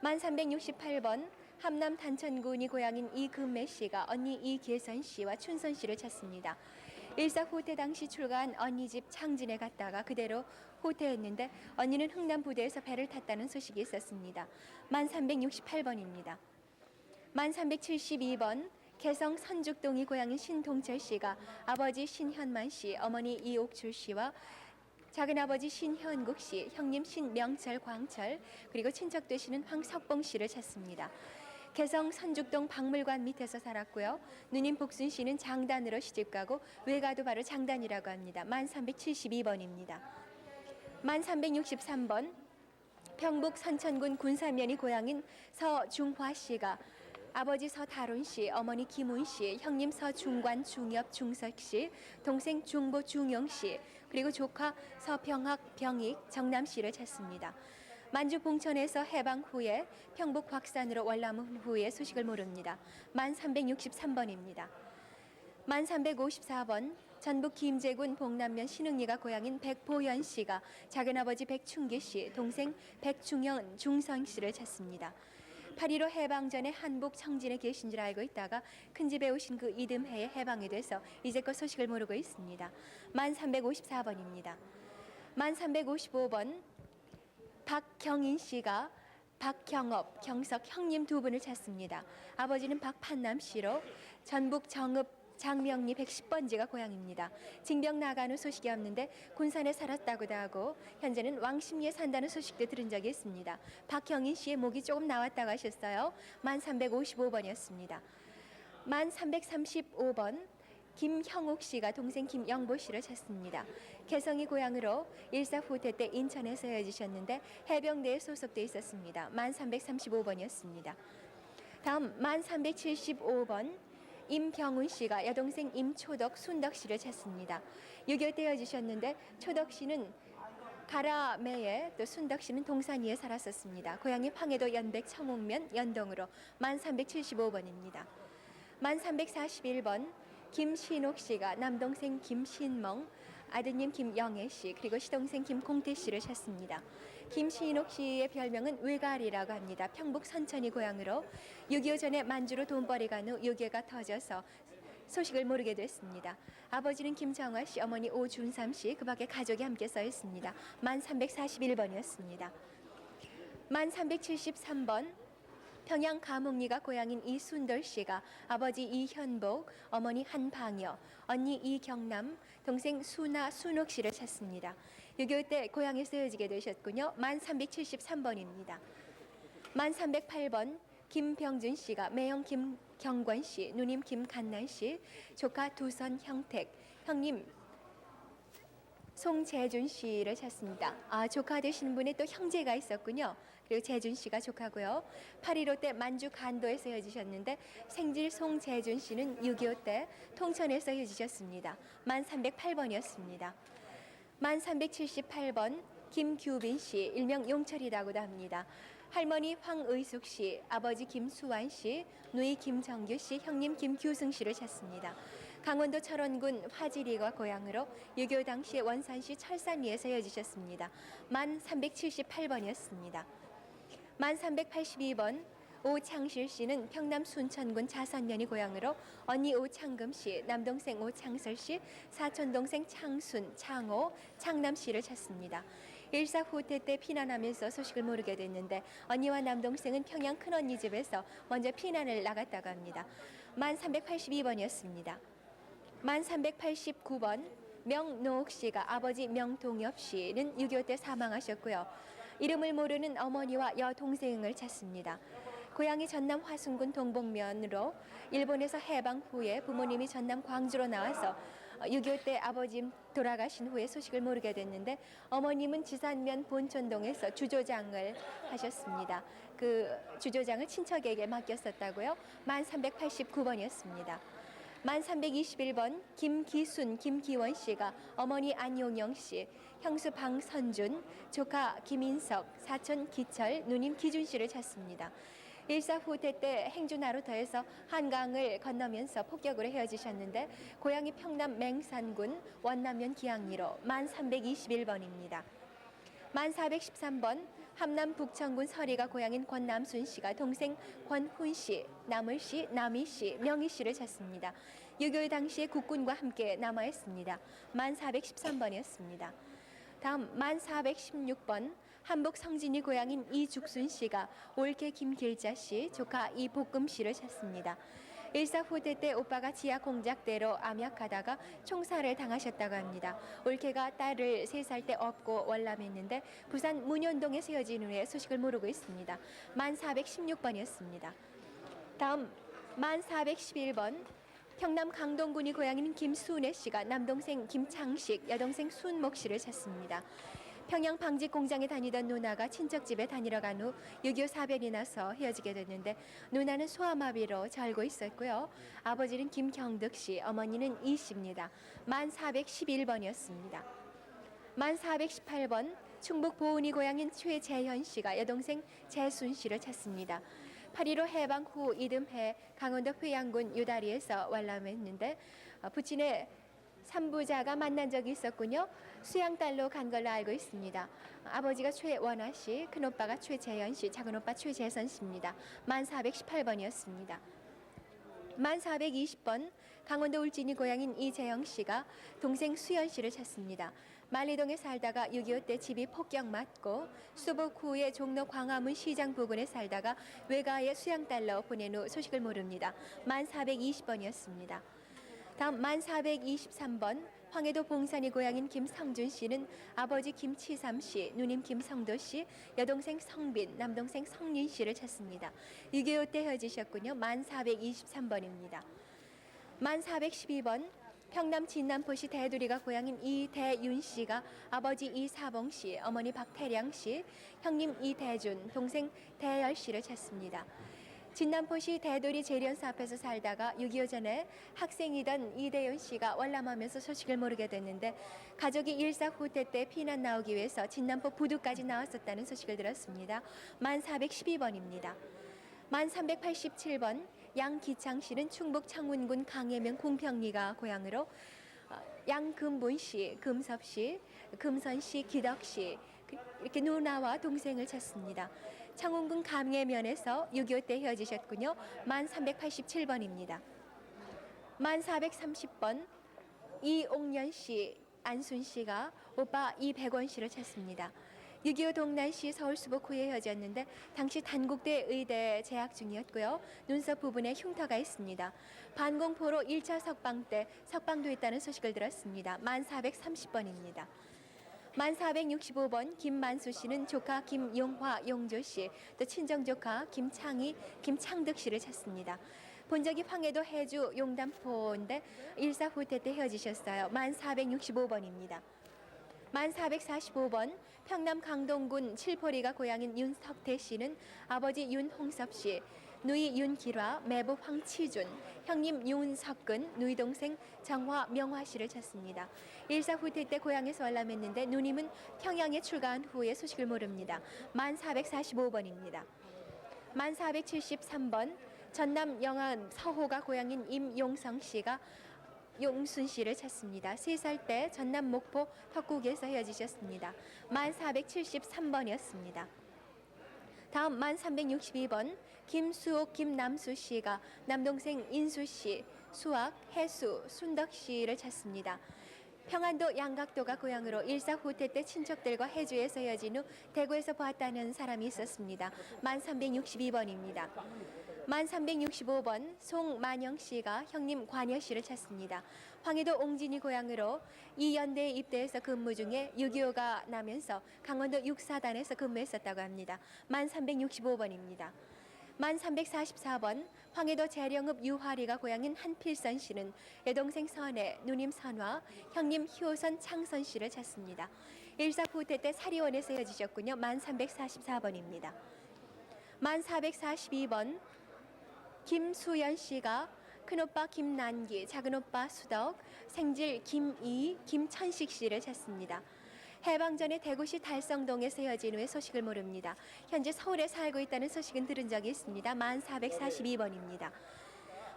F: 만 368번 함남 단천군이 고향인 이금매 씨가 언니 이계선 씨와 춘선 씨를 찾습니다. 일사후퇴 당시 출가한 언니 집 창진에 갔다가 그대로 후퇴했는데 언니는 흥남 부대에서 배를 탔다는 소식이 있었습니다. 만 368번입니다. 만 372번 개성 선죽동이 고향인 신동철 씨가 아버지 신현만 씨, 어머니 이옥출 씨와 작은아버지 신현국 씨, 형님 신명철, 광철 그리고 친척 되시는 황석봉 씨를 찾습니다. 개성 선죽동 박물관 밑에서 살았고요. 누님 복순 씨는 장단으로 시집가고 외가도 바로 장단이라고 합니다. 만 372번입니다. 만 363번 평북 선천군 군사면이 고향인 서중화 씨가 아버지 서다론 씨, 어머니 김운 씨, 형님 서중관, 중엽, 중석 씨, 동생 중보, 중용 씨, 그리고 조카 서평학, 병익, 정남 씨를 찾습니다. 만주 봉천에서 해방 후에 평북 곽산으로 월남 후에 소식을 모릅니다. 만 363번입니다. 만 354번 전북 김제군 봉남면 신흥리가 고향인 백보현 씨가 작은아버지 백충기 씨, 동생 백충현, 중성 씨를 찾습니다. 8.15 해방 전에 한북 청진에 계신 줄 알고 있다가 큰집에 오신 그 이듬해에 해방이 돼서 이제껏 소식을 모르고 있습니다. 만 354번입니다. 만 355번 박경인 씨가 박경업, 경석 형님 두 분을 찾습니다. 아버지는 박판남 씨로 전북 정읍 장명리 110번지가 고향입니다. 징병 나간 후 소식이 없는데 군산에 살았다고도 하고 현재는 왕십리에 산다는 소식도 들은 적이 있습니다. 박형인 씨의 목이 조금 나왔다고 하셨어요. 만 355번이었습니다. 만 335번 김형욱 씨가 동생 김영보 씨를 찾습니다. 개성이 고향으로 일사후퇴 때 인천에서 헤어지셨는데 해병대에 소속돼 있었습니다. 만 335번이었습니다. 다음 만 375번 임병훈 씨가 여동생 임초덕, 순덕 씨를 찾습니다. 6.25 때 헤어지셨는데 초덕 씨는 가라매에 또 순덕 씨는 동산리에 살았었습니다. 고향이 황해도 연백 청옥면 연동으로 만 375번입니다. 만 341번 김신옥 씨가 남동생 김신멍, 아드님 김영애 씨 그리고 시동생 김공태 씨를 찾습니다. 김신옥 씨의 별명은 외갈이라고 합니다. 평북 선천이 고향으로 6.25 전에 만주로 돈벌이 간 후 6.25가 터져서 소식을 모르게 됐습니다. 아버지는 김정화 씨, 어머니 오준삼 씨, 그 밖에 가족이 함께 써 있습니다. 만 341번이었습니다. 만 373번 평양 가목리가 고향인 이순돌 씨가 아버지 이현복, 어머니 한방여, 언니 이경남, 동생 수나 순옥 씨를 찾습니다. 6.25 때 고향에서 헤어지게 되셨군요. 만 373번입니다. 만 308번 김병준 씨가 매형 김경권 씨, 누님 김간난 씨, 조카 두선 형택, 형님 송재준 씨를 찾습니다. 조카 되시는 분이 또 형제가 있었군요. 그리고 재준 씨가 조카고요. 8.15 때 만주 간도에서 헤어지셨는데 생질 송재준 씨는 6.25 때 통천에서 헤어지셨습니다. 만 308번이었습니다. 만 378번 김규빈 씨, 일명 용철이라고도 합니다. 할머니 황의숙 씨, 아버지 김수환 씨, 누이 김정규 씨, 형님 김규승 씨를 찾습니다. 강원도 철원군 화지리가 고향으로 6.25 당시에 원산시 철산리에서 헤어지셨습니다. 만 378번이었습니다. 만 382번 오창실 씨는 평남 순천군 자선면이 고향으로 언니 오창금 씨, 남동생 오창설 씨, 사촌 동생 창순, 창호, 창남 씨를 찾습니다. 일사 후퇴 때 피난하면서 소식을 모르게 됐는데 언니와 남동생은 평양 큰언니 집에서 먼저 피난을 나갔다고 합니다. 만 382번이었습니다. 만 389번 명노옥 씨가 아버지 명동엽 씨는 6.25 때 사망하셨고요. 이름을 모르는 어머니와 여동생을 찾습니다. 고향이 전남 화순군 동복면으로 일본에서 해방 후에 부모님이 전남 광주로 나와서 6.25 때 아버지 돌아가신 후에 소식을 모르게 됐는데 어머님은 지산면 본촌동에서 주조장을 하셨습니다. 그 주조장을 친척에게 맡겼었다고요. 만 389번이었습니다. 만 321번 김기순, 김기원 씨가 어머니 안용영 씨, 형수 방선준, 조카 김인석, 사촌 기철, 누님 기준 씨를 찾습니다. 일사 후퇴 때 행주나루 더해서 한강을 건너면서 폭격으로 헤어지셨는데 고향이 평남 맹산군 원남면 기항리로 만 321번입니다. 만 413번 함남 북천군 서리가 고향인 권남순 씨가 동생 권훈 씨, 남을 씨, 남희 씨, 명희 씨를 찾습니다. 6.25 당시에 국군과 함께 남아있습니다. 만 413번이었습니다. 다음 만 416번 한북 성진이 고향인 이죽순 씨가 올케 김길자 씨, 조카 이복금 씨를 찾습니다. 일사 후퇴 때 오빠가 지하 공작대로 암약하다가 총살을 당하셨다고 합니다. 올케가 딸을 3살 때 업고 월남했는데 부산 문현동에 세워진 후에 소식을 모르고 있습니다. 만 416번이었습니다. 다음 만 411번 평남 강동군이 고향인 김순애 씨가 남동생 김창식, 여동생 순목 씨를 찾습니다. 평양 방직 공장에 다니던 누나가 친척 집에 다니러 간 후 6.25 사변이 나서 헤어지게 됐는데 누나는 소아마비로 절고 있었고요. 아버지는 김경득 씨, 어머니는 이 씨입니다. 만 411번이었습니다. 만 418번 충북 보은이 고향인 최재현 씨가 여동생 재순 씨를 찾습니다. 8.15 해방 후 이듬해 강원도 회양군 유다리에서 월남했는데 부친의 삼부자가 만난 적이 있었군요. 수양딸로 간 걸로 알고 있습니다. 아버지가 최원아 씨, 큰오빠가 최재현 씨, 작은오빠 최재선 씨입니다. 만 418번이었습니다. 만 420번 강원도 울진이 고향인 이재영 씨가 동생 수연 씨를 찾습니다. 만리동에 살다가 6.25 때 집이 폭격 맞고 수복 후에 종로 광화문 시장 부근에 살다가 외가에 수양딸로 보낸 후 소식을 모릅니다. 만 420번이었습니다. 다음 만 423번 황해도 봉산이 고향인 김성준 씨는 아버지 김치삼 씨, 누님 김성도 씨, 여동생 성빈, 남동생 성린 씨를 찾습니다. 6.25 때 헤어지셨군요. 만 423번입니다. 만 412번 평남 진남포시 대두리가 고향인 이대윤 씨가 아버지 이사봉 씨, 어머니 박태량 씨, 형님 이대준, 동생 대열 씨를 찾습니다. 진남포시 대도리 재련소 앞에서 살다가 6.25 전에 학생이던 이대윤 씨가 월남하면서 소식을 모르게 됐는데 가족이 일사 후퇴 때 피난 나오기 위해서 진남포 부두까지 나왔었다는 소식을 들었습니다. 만 412번입니다. 만 387번 양기창 씨는 충북 창원군 강해면 공평리가 고향으로 양금분 씨, 금섭 씨, 금선 씨, 기덕 씨, 이렇게 누나와 동생을 찾습니다. 창원군 감례면에서 6.25 때 헤어지셨군요. 만 387번입니다. 만 430번 이옥년 씨, 안순 씨가 오빠 이백원 씨를 찾습니다. 6.25 동란시 서울 수복 후에 헤어졌는데 당시 단국대 의대 재학 중이었고요. 눈썹 부분에 흉터가 있습니다. 반공포로 1차 석방 때 석방도 했다는 소식을 들었습니다. 만 430번입니다. 만 465번 김만수 씨는 조카 김용화, 용조 씨, 또 친정 조카 김창희, 김창득 씨를 찾습니다. 본적이 황해도 해주 용담포인데 일사후퇴 때 헤어지셨어요. 만 465번입니다. 만 445번 평남 강동군 칠포리가 고향인 윤석태 씨는 아버지 윤홍섭 씨, 누이 윤기화, 매부 황치준, 형님 윤석근, 누이 동생 정화, 명화 씨를 찾습니다. 일사후퇴 때 고향에서 월남했는데 누님은 평양에 출가한 후에 소식을 모릅니다. 만 445번입니다. 만 473번 전남 영암 서호가 고향인 임용성 씨가 용순 씨를 찾습니다. 3살 때 전남 목포 턱국에서 헤어지셨습니다. 만 473번이었습니다. 다음 만 362번 김수옥, 김남수 씨가 남동생 인수 씨, 수학, 해수, 순덕 씨를 찾습니다. 평안도 양각도가 고향으로 일사후퇴 때 친척들과 해주에서 헤어진 후 대구에서 보았다는 사람이 있었습니다. 만 362번입니다. 만 365번 송만영 씨가 형님 관여 씨를 찾습니다. 황해도 옹진이 고향으로 이 연대에 입대해서 근무 중에 6.25가 나면서 강원도 육사단에서 근무했었다고 합니다. 만 365번입니다. 만 344번 황해도 재령읍 유화리가 고향인 한필선 씨는 여동생 선혜, 누님 선화, 형님 효선 창선 씨를 찾습니다. 일사후퇴 때 사리원에서 헤어지셨군요. 만 344번입니다. 만 442번 김수연 씨가 큰오빠 김난기, 작은오빠 수덕, 생질 김이, 김천식 씨를 찾습니다. 해방 전에 대구시 달성동에서 헤어진 후에 소식을 모릅니다. 현재 서울에 살고 있다는 소식은 들은 적이 있습니다. 만 442번입니다.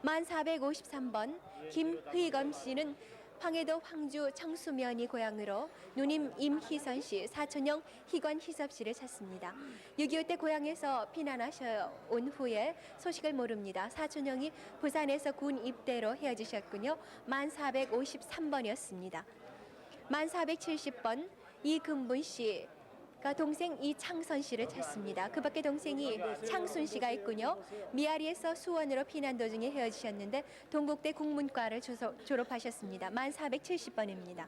F: 만 453번 김의검 씨는 황해도 황주 청수면이 고향으로 누님 임희선 씨, 사촌형 희관 희섭 씨를 찾습니다. 6.25 때 고향에서 피난하셔 온 후에 소식을 모릅니다. 사촌형이 부산에서 군 입대로 헤어지셨군요. 만 453번이었습니다. 만 470번 이금분 씨가 동생 이창선 씨를 찾습니다. 그 밖에 동생이 창순 씨가 있군요. 미아리에서 수원으로 피난 도중에 헤어지셨는데 동국대 국문과를 졸업하셨습니다. 만 470번입니다.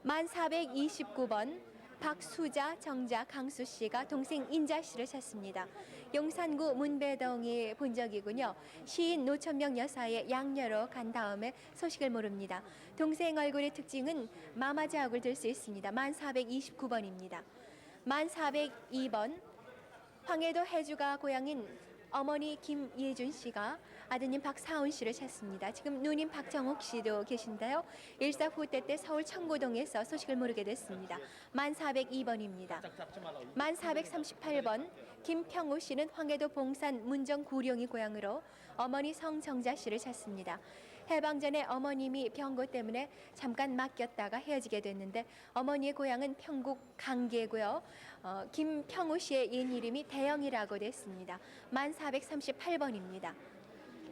F: 만 429번 박수자, 정자, 강수 씨가 동생 인자 씨를 찾습니다. 용산구 문배동의 본적이군요. 시인 노천명 여사의 양녀로 간 다음에 소식을 모릅니다. 동생 얼굴의 특징은 마마자옥을 들 수 있습니다. 만 429번입니다. 만 402번 황해도 해주가 고향인 어머니 김예준 씨가 아드님 박사훈 씨를 찾습니다. 지금 누님 박정옥 씨도 계신데요. 일사후퇴 때 서울 청고동에서 소식을 모르게 됐습니다. 만 402번입니다. 만 438번 김평우 씨는 황해도 봉산 문정 구룡이 고향으로 어머니 성정자 씨를 찾습니다. 해방 전에 어머님이 병고 때문에 잠깐 맡겼다가 헤어지게 됐는데 어머니의 고향은 평국 강계고요. 김평우 씨의 옛 이름이 대영이라고 됐습니다. 만 438번입니다.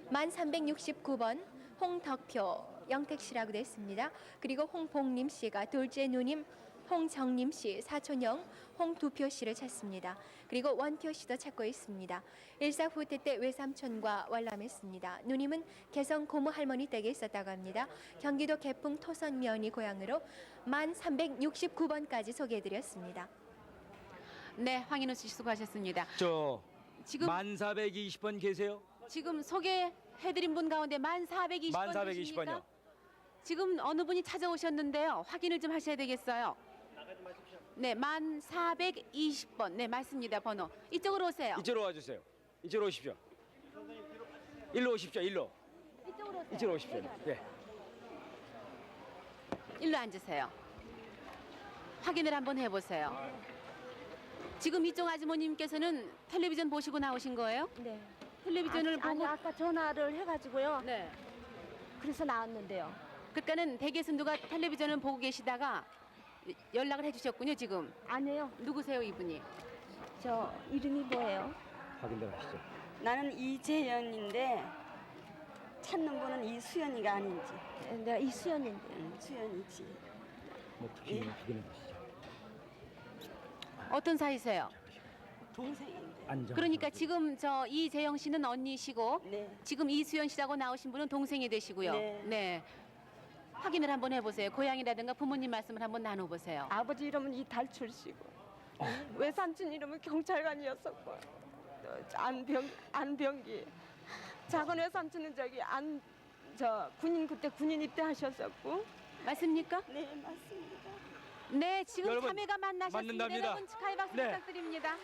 F: 만 369번 홍덕표 영택 씨라고 됐습니다. 그리고 홍봉림 씨가 둘째 누님 홍정림 씨, 사촌형 홍두표 씨를 찾습니다. 그리고 원표 씨도 찾고 있습니다. 일사후퇴 때 외삼촌과 월남했습니다. 누님은 개성 고모 할머니 댁에 있었다고 합니다. 경기도 개풍 토선면이 고향으로 만 369번까지 소개해드렸습니다.
D: 네, 황인호 씨 수고하셨습니다. 지금
B: 만 420번 계세요?
D: 지금 소개해드린 분 가운데 만 420번
B: 만
D: 계십니까?
B: 420번요.
D: 지금 어느 분이 찾아오셨는데요. 확인을 좀 하셔야 되겠어요. 네, 만 420번. 네, 맞습니다. 번호. 이쪽으로 오세요.
B: 이쪽으로 와주세요. 이쪽으로 오십시오. 일로 오십시오. 일로.
D: 이쪽으로 오세요.
B: 이쪽으로 오십시오. 네.
D: 일로 앉으세요. 확인을 한번 해보세요. 지금 이쪽 아주머님께서는 텔레비전 보시고 나오신 거예요?
J: 네.
D: 텔레비전을
J: 아니,
D: 보고
J: 아까 전화를 해가지고요.
D: 네.
J: 그래서 나왔는데요.
D: 그러니까는 댁에서 누가 텔레비전을 보고 계시다가 연락을 해주셨군요 지금.
J: 아니에요.
D: 누구세요 이분이?
J: 저 이름이 뭐예요?
G: 확인 들어가시죠.
J: 나는 이재현인데 찾는 분은 이수연이가 아닌지. 내가 이수연인데. 수연이지.
G: 뭐 확인해 보시죠.
D: 어떤 사이세요?
J: 동생인데.
G: 안정.
D: 그러니까 지금 저 이재영 씨는 언니시고
J: 네.
D: 지금 이수연 씨라고 나오신 분은 동생이 되시고요.
J: 네.
D: 확인을 한번 해보세요. 고향이라든가 부모님 말씀을 한번 나눠보세요.
J: 아버지 이름은 이달출 씨고 외삼촌 이름은 경찰관이었었고 안병기. 작은 외삼촌은 군인 그때 군인 입대하셨었고.
D: 맞습니까?
J: 네 맞습니다.
D: 네, 지금
B: 여러분,
D: 자매가 만나셨습니다.
B: 만난답니다.
D: 여러분 축하의 박수
B: 네.
D: 부탁드립니다.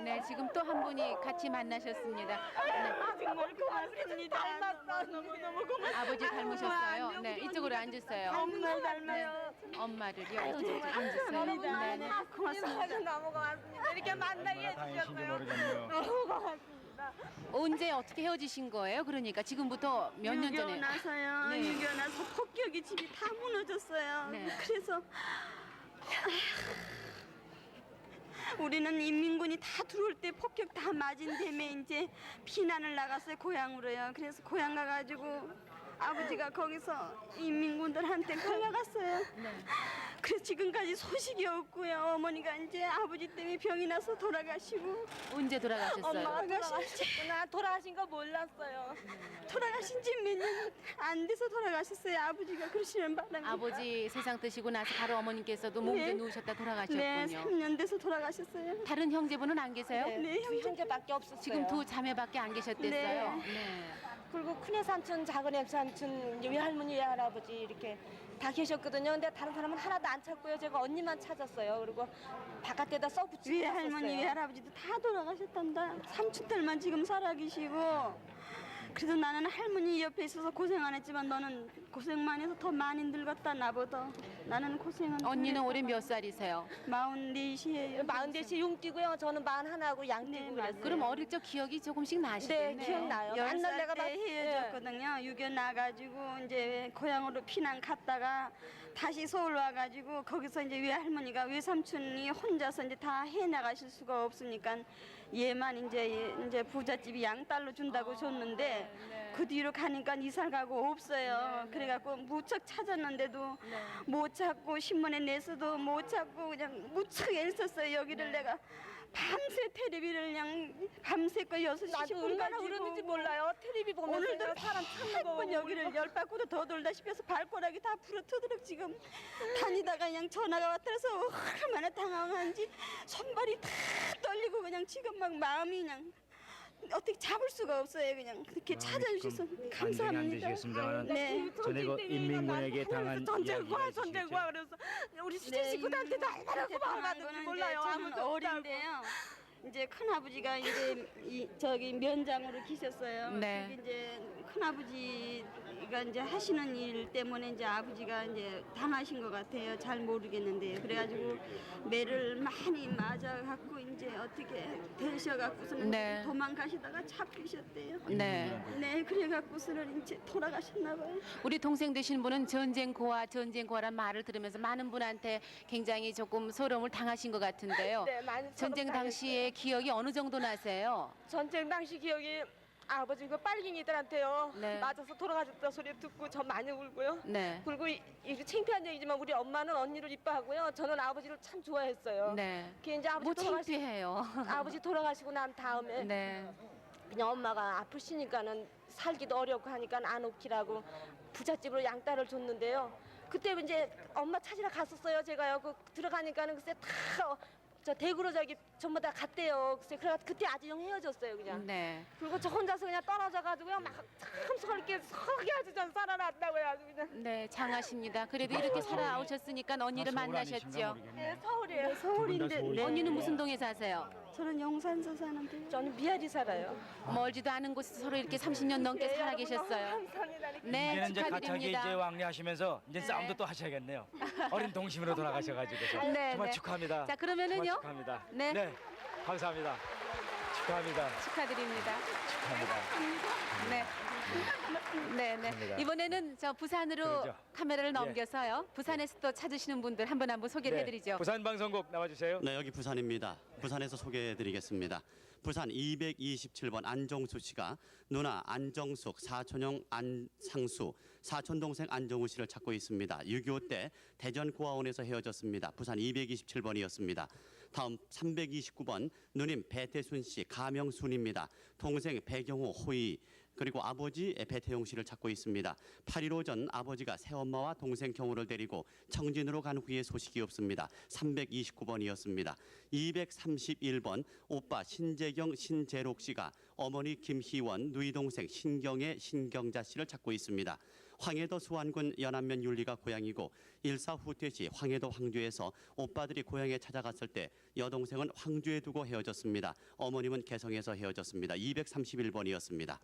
D: 네, 지금 또 한 분이 같이 만나셨습니다. 네.
J: 정말 고맙습니다. 닮았어. 너무너무 고맙습니다.
D: 아버지 닮으셨어요. 네, 이쪽으로 앉으세요.
J: 정말 닮아요.
D: 엄마를요. 이쪽으로 앉으세요. 네, 네.
J: 고맙습니다. 너무 고맙습니다. 이렇게 만나게
B: 다행이신지
J: 해주셨어요.
B: 모르겠네요.
J: 너무 고맙습니다.
D: 언제 어떻게 헤어지신 거예요? 그러니까 지금부터 몇 년 전에?
J: 6.25 나서요.
D: 네.
J: 6.25 나서 폭격이 집이 다 무너졌어요.
D: 네.
J: 그래서 우리는 인민군이 다 들어올 때 폭격 다 맞은 데에 이제 피난을 나갔어요. 고향으로요. 그래서 고향 가가지고 아버지가 거기서 인민군들한테 끌려갔어요. 그래서 지금까지 소식이 없고요. 어머니가 이제 아버지 때문에 병이 나서 돌아가시고.
D: 언제 돌아가셨어요?
J: 엄마가 돌아가셨구나. 돌아가신 거 몰랐어요. 돌아가신 지 몇 년 안 돼서 돌아가셨어요. 아버지가 그러시는 바람에.
D: 아버지 세상 뜨시고 나서 바로 어머님께서도 몸좀
J: 네.
D: 누우셨다
J: 네,
D: 돌아가셨군요.
J: 3년 돼서 돌아가셨어요.
D: 다른 형제분은 안 계세요?
J: 네, 형제밖에 없었어요.
D: 지금 두 자매밖에 안 계셨댔어요. 네.
J: 그리고 큰애 삼촌, 작은 애 삼촌, 외할머니, 외할아버지 이렇게 다 계셨거든요. 근데 다른 사람은 하나도 안 찾고요. 제가 언니만 찾았어요. 그리고 바깥에다 써붙이고 외할머니, 외할아버지도 다 돌아가셨단다. 삼촌들만 지금 살아계시고. 그래도 나는 할머니 옆에 있어서 고생 안 했지만 너는 고생만 해서 더 많이 늙었다 나보다. 나는 고생은.
D: 언니는 올해 몇 살이세요?
J: 44이에요. 44시 용 뛰고요. 저는 41하고 양 뛰고 그랬어요.
D: 그럼 어릴 적 기억이 조금씩 나시겠네요.
J: 네, 기억나요. 맨날 내가 막 헤어졌거든요. 6.25 나가지고 이제 고향으로 피난 갔다가 다시 서울 와가지고 거기서 이제 외할머니가 외삼촌이 혼자서 이제 다 해 나가실 수가 없으니까 얘만 이제 부잣집이 양딸로 준다고 줬는데 그 뒤로 가니까 이사를 가고 없어요. 그래갖고 무척 찾았는데도 못 찾고 신문에 내서도 못 찾고 그냥 무척 애썼어요. 여기를 내가 밤새 텔레비를 그냥 밤새껏 6시 10분 얼마나 울었는지 몰라요. 텔레비 보면서 오늘도 사람 찾는 거 여기를 열 바퀴도 더 돌다 싶어서 발가락이 다 부러뜨도록 지금 다니다가 그냥 전화가 왔더라서 얼마나 당황한지 손발이 다 떨리고 그냥 지금 막 마음이 그냥 어떻게 잡을 수가 없어요. 그냥 그렇게 찾아주셔서
B: 안정이 안
J: 감사합니다.
B: 되시겠습니다만
J: 네.
B: 전에 그 인민군에게 당한 이야기가
J: 전쟁과 그래서 우리 수제 식구들한테 다 얼마나 고마워하는지 몰라요. 아무도 어린데요. 이제 큰아버지가 이제 저기 면장으로 계셨어요.
D: 네.
J: 그게 이제 큰아버지가 이제 하시는 일 때문에 이제 아버지가 이제 당하신 것 같아요. 잘 모르겠는데 그래가지고 매를 많이 맞아갖고 이제 어떻게 되셔갖고서는
D: 네.
J: 도망가시다가 잡히셨대요.
D: 네.
J: 네, 그래갖고서는 이제 돌아가셨나 봐요.
D: 우리 동생 되신 분은 전쟁고아란 말을 들으면서 많은 분한테 굉장히 조금 소름을 당하신 것 같은데요.
J: 네, 많이
D: 전쟁 당시에 기억이 어느 정도 나세요?
J: 전쟁 당시 기억이 아버지 그 빨갱이들한테요.
D: 네.
J: 맞아서 돌아가셨다 소리 듣고 저 많이 울고요.
D: 네.
J: 그리고 이게 창피한 얘기지만 우리 엄마는 언니를 이뻐하고요. 저는 아버지를 참 좋아했어요.
D: 네.
J: 그게 이제
D: 뭐 창피해요.
J: 아버지 돌아가시고 난 다음에
D: 네.
J: 그냥 엄마가 아프시니까는 살기도 어렵고 하니까 안 오키라고 부잣집으로 양딸을 줬는데요. 그때 이제 엄마 찾으러 갔었어요. 제가요. 그 들어가니까는 글쎄 다
K: 저 대구로 저기 전부 다 갔대요. 그래서 그때 아주형 헤어졌어요 그냥.
D: 네.
K: 그리고 저 혼자서 그냥 떨어져가지고요 막참 서럽게 아주 전 살아났다고요 아주 그냥.
D: 네, 장하십니다. 그래도 이렇게 살아오셨으니까 언니를 만나셨죠.
K: 네, 서울이에요.
J: 네, 서울인데 네.
D: 언니는 무슨 동에 사세요?
J: 저는 용산서 사는데요.
K: 저는 미아리 살아요.
D: 멀지도 않은 곳에서 서로 이렇게 30년 넘게
K: 네,
D: 살아
K: 여러분
D: 계셨어요.
K: 너무 감사합니다.
D: 네,
B: 이제는 이제 가차게 이제
D: 축하드립니다.
B: 왕래하시면서 이제 싸움도 또 하셔야겠네요. 어린 동심으로 돌아가셔가지고
D: 네,
B: 정말
D: 네.
B: 축하합니다.
D: 자, 그러면은요.
B: 정말 축하합니다.
D: 네.
B: 감사합니다. 축하합니다.
D: 축하드립니다.
B: 축하합니다.
D: 네. 네, 네.
B: 감사합니다.
D: 이번에는 저 부산으로
B: 그러죠.
D: 카메라를 넘겨서요. 부산에서 또 찾으시는 분들 한 분 한 분 소개를 해드리죠.
B: 부산 방송국 나와주세요.
L: 네, 여기 부산입니다. 부산에서 소개해드리겠습니다. 부산 227번 안정수 씨가 누나 안정숙, 사촌형 안상수, 사촌동생 안정우 씨를 찾고 있습니다. 6.25 때 대전 고아원에서 헤어졌습니다. 부산 227번이었습니다. 다음 329번 누님 배태순 씨, 가명순입니다. 동생 배경호, 호이, 그리고 아버지 배태용 씨를 찾고 있습니다. 8.15 전 아버지가 새엄마와 동생 경호를 데리고 청진으로 간 후에 소식이 없습니다. 329번이었습니다. 231번 오빠 신재경, 신재록 씨가 어머니 김희원, 누이 동생 신경애, 신경자 씨를 찾고 있습니다. 황해도 수안군 연안면 윤리가 고향이고 일사 후퇴시 황해도 황주에서 오빠들이 고향에 찾아갔을 때 여동생은 황주에 두고 헤어졌습니다. 어머님은 개성에서 헤어졌습니다. 231번이었습니다.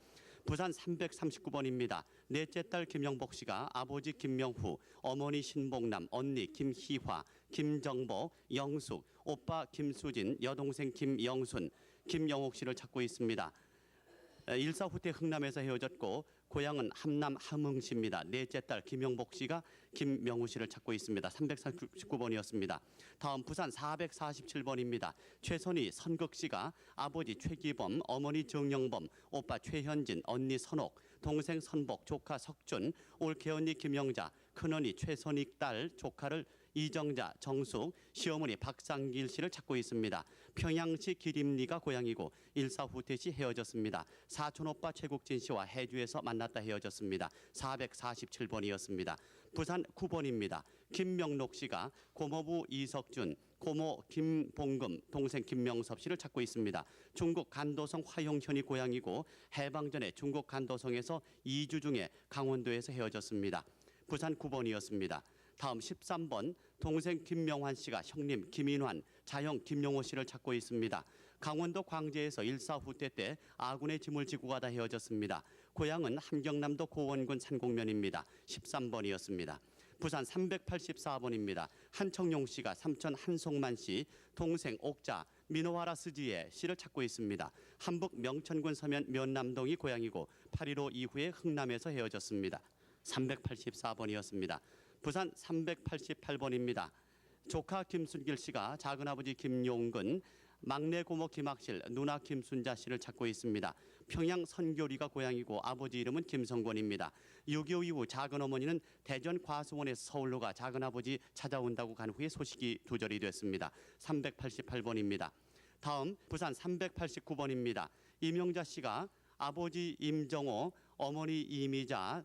L: 부산 339번입니다. 넷째 딸 김영복 씨가 아버지 김명후, 어머니 신봉남, 언니 김희화, 김정보, 영숙, 오빠 김수진, 여동생 김영순, 김영옥 씨를 찾고 있습니다. 일사 후퇴 흥남에서 헤어졌고 고향은 함남 함흥시입니다. 넷째 딸 김영복 씨가 김명우 씨를 찾고 있습니다. 339번이었습니다. 다음 부산 447번입니다. 최선희, 선극 씨가 아버지 최기범, 어머니 정영범, 오빠 최현진, 언니 선옥, 동생 선복, 조카 석준, 올케 언니 김영자, 큰언니 최선익 딸 조카를 이정자, 정숙, 시어머니 박상길 씨를 찾고 있습니다. 평양시 기림리가 고향이고 일사 후퇴시 헤어졌습니다. 사촌 오빠 최국진 씨와 해주에서 만났다 헤어졌습니다. 447번이었습니다. 부산 9번입니다. 김명록 씨가 고모부 이석준, 고모 김봉금, 동생 김명섭 씨를 찾고 있습니다. 중국 간도성 화용현이 고향이고 해방 전에 중국 간도성에서 2주 중에 강원도에서 헤어졌습니다. 부산 9번이었습니다. 다음 13번 동생 김명환 씨가 형님 김인환, 자형 김용호 씨를 찾고 있습니다. 강원도 광주에서 일사 후퇴 때 아군의 짐을 지고 가다 헤어졌습니다. 고향은 함경남도 고원군 산곡면입니다. 13번이었습니다. 부산 384번입니다. 한청용 씨가 삼촌 한송만 씨, 동생 옥자, 민호하라 스지에 씨를 찾고 있습니다. 함북 명천군 서면 면남동이 고향이고 8.15 이후에 흥남에서 헤어졌습니다. 384번이었습니다. 부산 388번입니다. 조카 김순길 씨가 작은아버지 김용근, 막내 고모 김학실, 누나 김순자 씨를 찾고 있습니다. 평양 선교리가 고향이고 아버지 이름은 김성권입니다. 6.25 이후 작은어머니는 대전 과수원에서 서울로 가 작은아버지 찾아온다고 간 후에 소식이 두절이 됐습니다. 388번입니다. 다음 부산 389번입니다. 이명자 씨가 아버지 임정호, 어머니 이미자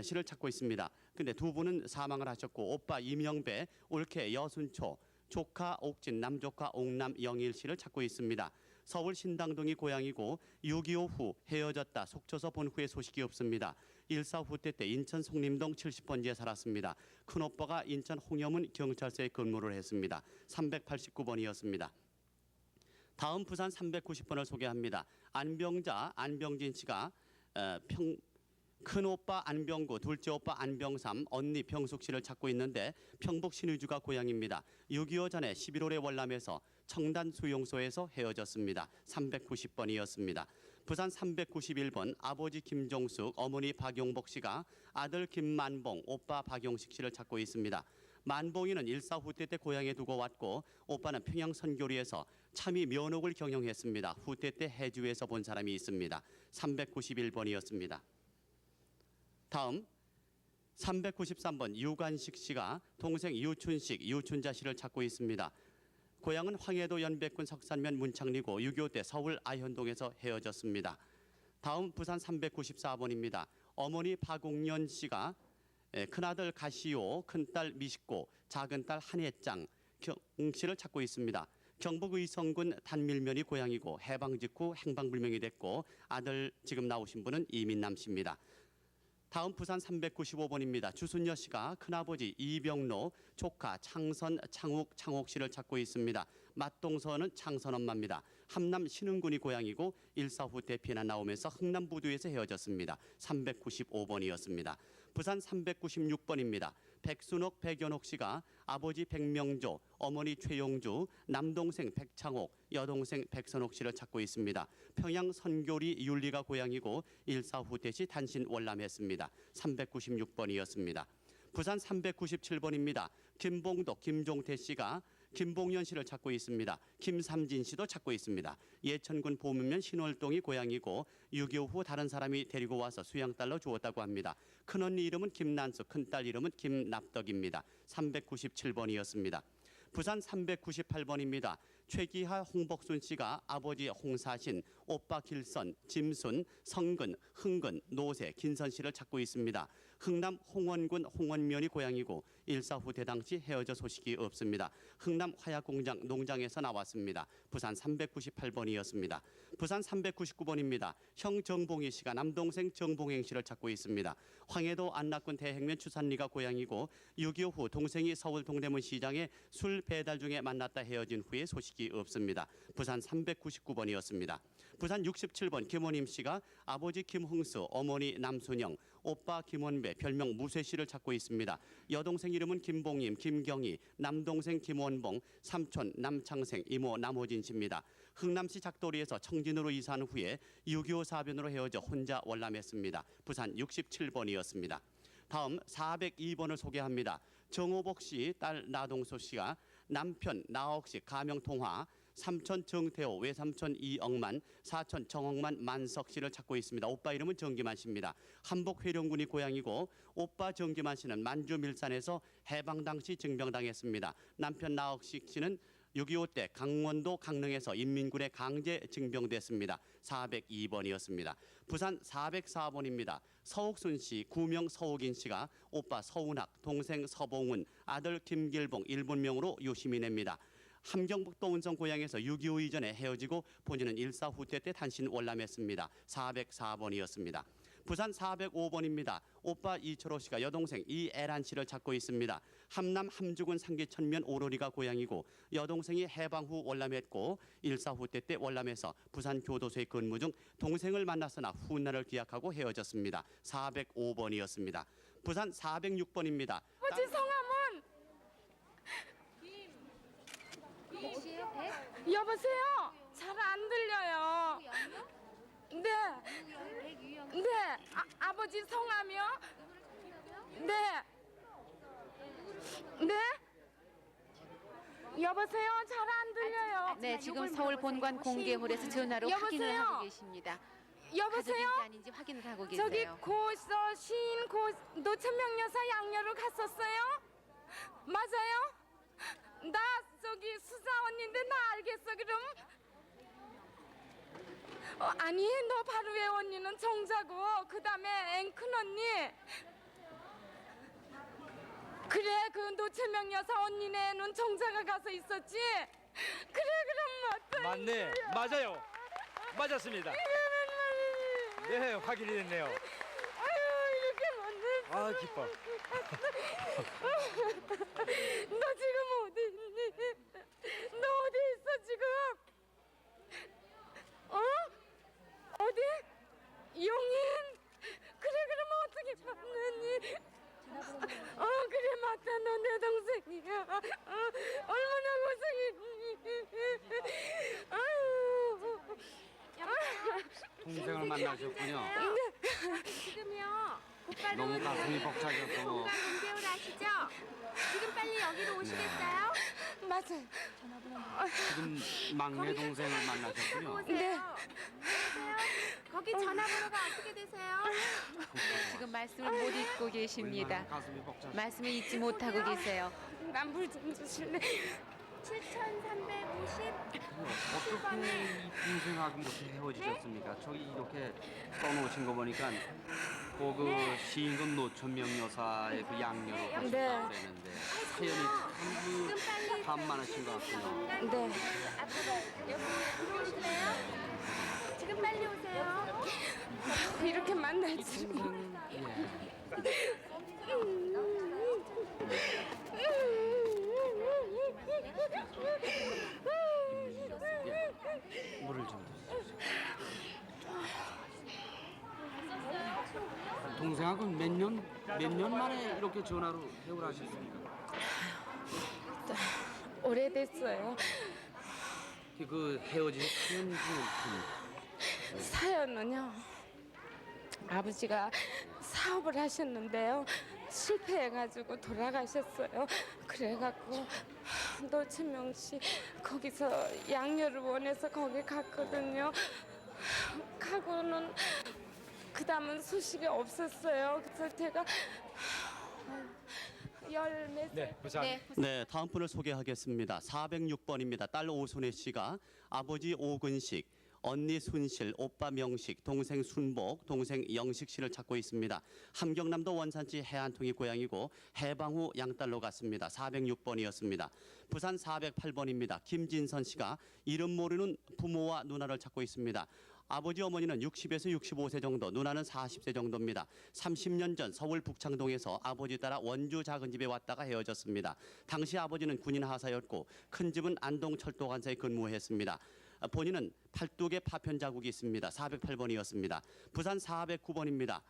L: 씨를 찾고 있습니다. 근데 두 분은 사망을 하셨고 오빠 이명배, 올케 여순초, 조카 옥진, 남조카 옥남 영일 씨를 찾고 있습니다. 서울 신당동이 고향이고 6.25 후 헤어졌다 속초서 본 후에 소식이 없습니다. 일사 후퇴 때 인천 송림동 70번지에 살았습니다. 큰오빠가 인천 홍여문 경찰서에 근무를 했습니다. 389번이었습니다. 다음 부산 390번을 소개합니다. 안병자 안병진 씨가 큰오빠 안병구, 둘째 오빠 안병삼, 언니 병숙 씨를 찾고 있는데 평북 신의주가 고향입니다. 6.25 전에 11월에 월남에서 청단 수용소에서 헤어졌습니다. 390번이었습니다. 부산 391번 아버지 김종숙, 어머니 박용복 씨가 아들 김만봉, 오빠 박용식 씨를 찾고 있습니다. 만봉이는 일사 후퇴 때 고향에 두고 왔고 오빠는 평양 선교리에서 참이 면옥을 경영했습니다. 후퇴 때 해주에서 본 사람이 있습니다. 391번이었습니다. 다음 393번 유관식 씨가 동생 유춘식, 유춘자 씨를 찾고 있습니다. 고향은 황해도 연백군 석산면 문창리고 6.25 때 서울 아현동에서 헤어졌습니다. 다음 부산 394번입니다. 어머니 박옥년 씨가 큰아들 가시오, 큰딸 미식고, 작은딸 한혜짱 경 씨를 찾고 있습니다. 경북 의성군 단밀면이 고향이고 해방 직후 행방불명이 됐고 아들 지금 나오신 분은 이민남 씨입니다. 다음 부산 395번입니다. 주순여 씨가 큰아버지 이병로, 조카 창선, 창욱 씨를 찾고 있습니다. 맞동서는 창선 엄마입니다. 함남 신흥군이 고향이고 일사 후 대피나 나오면서 흥남부두에서 헤어졌습니다. 395번이었습니다. 부산 396번입니다. 백순옥, 백연옥 씨가 아버지 백명조, 어머니 최용주, 남동생 백창옥, 여동생 백선옥 씨를 찾고 있습니다. 평양 선교리 윤리가 고향이고 일사 후 대시 단신 월남했습니다. 396번이었습니다. 부산 397번입니다. 김봉덕, 김종태 씨가 김봉연 씨를 찾고 있습니다. 김삼진 씨도 찾고 있습니다. 예천군 보문면 신월동이 고향이고 6.25 후 다른 사람이 데리고 와서 수양딸로 주었다고 합니다. 큰언니 이름은 김난수, 큰딸 이름은 김납덕입니다. 397번이었습니다. 부산 398번입니다. 최기하, 홍복순 씨가 아버지 홍사신, 오빠 길선, 짐순, 성근, 흥근, 노세, 긴선 씨를 찾고 있습니다. 흥남 홍원군 홍원면이 고향이고 일사 후대 당시 헤어져 소식이 없습니다. 흥남 화약공장 농장에서 나왔습니다. 부산 398번이었습니다. 부산 399번입니다. 형 정봉희 씨가 남동생 정봉행 씨를 찾고 있습니다. 황해도 안락군 대행면 추산리가 고향이고 6.25 후 동생이 서울 동대문 시장에 술 배달 중에 만났다 헤어진 후에 소식이 없습니다. 부산 399번이었습니다. 부산 67번 김원임 씨가 아버지 김흥수, 어머니 남순영, 오빠 김원배, 별명 무쇠 씨를 찾고 있습니다. 여동생 이름은 김봉임, 김경희, 남동생 김원봉, 삼촌 남창생, 이모 남호진 씨입니다. 흥남시 작도리에서 청진으로 이사한 후에 6.25 사변으로 헤어져 혼자 월남했습니다. 부산 67번이었습니다. 다음 402번을 소개합니다. 정호복 씨, 딸 나동소 씨가 남편 나옥 씨 가명통화, 삼촌 정태호, 외삼촌 이억만, 사촌 정억만, 만석 씨를 찾고 있습니다. 오빠 이름은 정기만 씨입니다. 한복 회령군이 고향이고 오빠 정기만 씨는 만주 밀산에서 해방 당시 징병당했습니다. 남편 나옥 씨는 6.25 때 강원도 강릉에서 인민군에 강제 징병됐습니다. 402번이었습니다. 부산 404번입니다. 서옥순 씨, 구명 서옥인 씨가 오빠 서운학, 동생 서봉훈, 아들 김길봉, 일본명으로 요시민입니다. 함경북도 운성 고향에서 6.25 이전에 헤어지고 본인은 일사 후퇴 때 단신 월남했습니다. 404번이었습니다. 부산 405번입니다. 오빠 이철호 씨가 여동생 이애란 씨를 찾고 있습니다. 함남 함주군 상계천면 오로리가 고향이고 여동생이 해방 후 월남했고 일사 후퇴 때 월남에서 부산 교도소에 근무 중 동생을 만났으나 훗날을 기약하고 헤어졌습니다. 405번이었습니다. 부산 406번입니다.
K: 아버지 성함은 여보세요? 잘 안 들려요. 네. 네. 아버지 성함이요? 네. 네. 여보세요? 잘 안 들려요.
D: 네, 지금 서울 본관 공개홀에서 전화로 확인을 하고 계십니다.
K: 여보세요?
D: 가족인지 아닌지 확인을 하고 계세요.
K: 저기 고서 시인 고 노천명 여사 양녀를 갔었어요? 맞아요? 나 저기 수사 언니인데 나 알겠어 그럼? 아니 너 바로 왜 언니는 정자고 그 다음에 앵큰 언니 그래 그 노천명 여사 언니네는 정자가 가서 있었지? 그래 그럼 맞다
B: 맞네, 맞아요, 맞았습니다. 네, 확인이 됐네요.
K: 아유 이렇게 맞네.
B: 아, 기뻐.
K: 너 지금 어디 있니? 너 어디 있어 지금? 어? 어디? 용인? 그래 그럼 어떻게 봤느니? 그래 맞다 너 내 동생이야. 얼마나 고생했니? 아유.
E: 동생을 만나셨군요.
K: 지금요.
E: 너무 가슴이 벅차셔서
K: 공개를 아시죠? 지금 빨리 여기로 오시겠어요? 맞아요.
E: 지금 막내 동생을 만나셨군요.
K: 네.
M: 거기 전화번호가 어떻게 되세요?
D: 지금 말씀을 못 잊고 계십니다.
E: 가슴이 벅차서
D: 말씀을 잊지 못하고 계세요.
K: 남불 좀 주실래?
M: 7350.
E: 어떻게 이 동생하고 이렇게 헤어지셨습니까? 저기 이렇게 써놓으신 거 보니까 그 시인군 노천명 여사의 그 양녀로 가셨다고
K: 네.
E: 그랬는데 사연이 참 반만하신 것 같군요.
K: 네.
M: 지금 빨리 오세요.
K: 이렇게 만나주고
E: 물을 좀 드세요. 동생하고 몇 년 만에 이렇게 전화로 대화를 하셨습니까?
K: 오래됐어요.
E: 그 헤어진 사연 중에
K: 사연은요. 아버지가 사업을 하셨는데요. 실패해가지고 돌아가셨어요. 그래갖고 노천명 씨 거기서 양녀를 원해서 거기 갔거든요. 가고는 그 다음은 소식이 없었어요. 그래서 제가
B: 네, 부산.
L: 네, 다음 분을 소개하겠습니다. 406번입니다. 딸 오순혜 씨가 아버지 오근식, 언니 순실, 오빠 명식, 동생 순복, 동생 영식 씨를 찾고 있습니다. 함경남도 원산지 해안통이 고향이고 해방 후 양딸로 갔습니다. 406번이었습니다. 부산 408번입니다. 김진선 씨가 이름 모르는 부모와 누나를 찾고 있습니다. 아버지 어머니는 60에서 65세 정도, 누나는 40세 정도입니다. 30년 전 서울 북창동에서 아버지 따라 원주 작은 집에 왔다가 헤어졌습니다. 당시 아버지는 군인 하사였고 큰 집은 안동 철도관사에 근무했습니다. 본인은 팔뚝에 파편 자국이 있습니다. 408번이었습니다. 부산 409번입니다.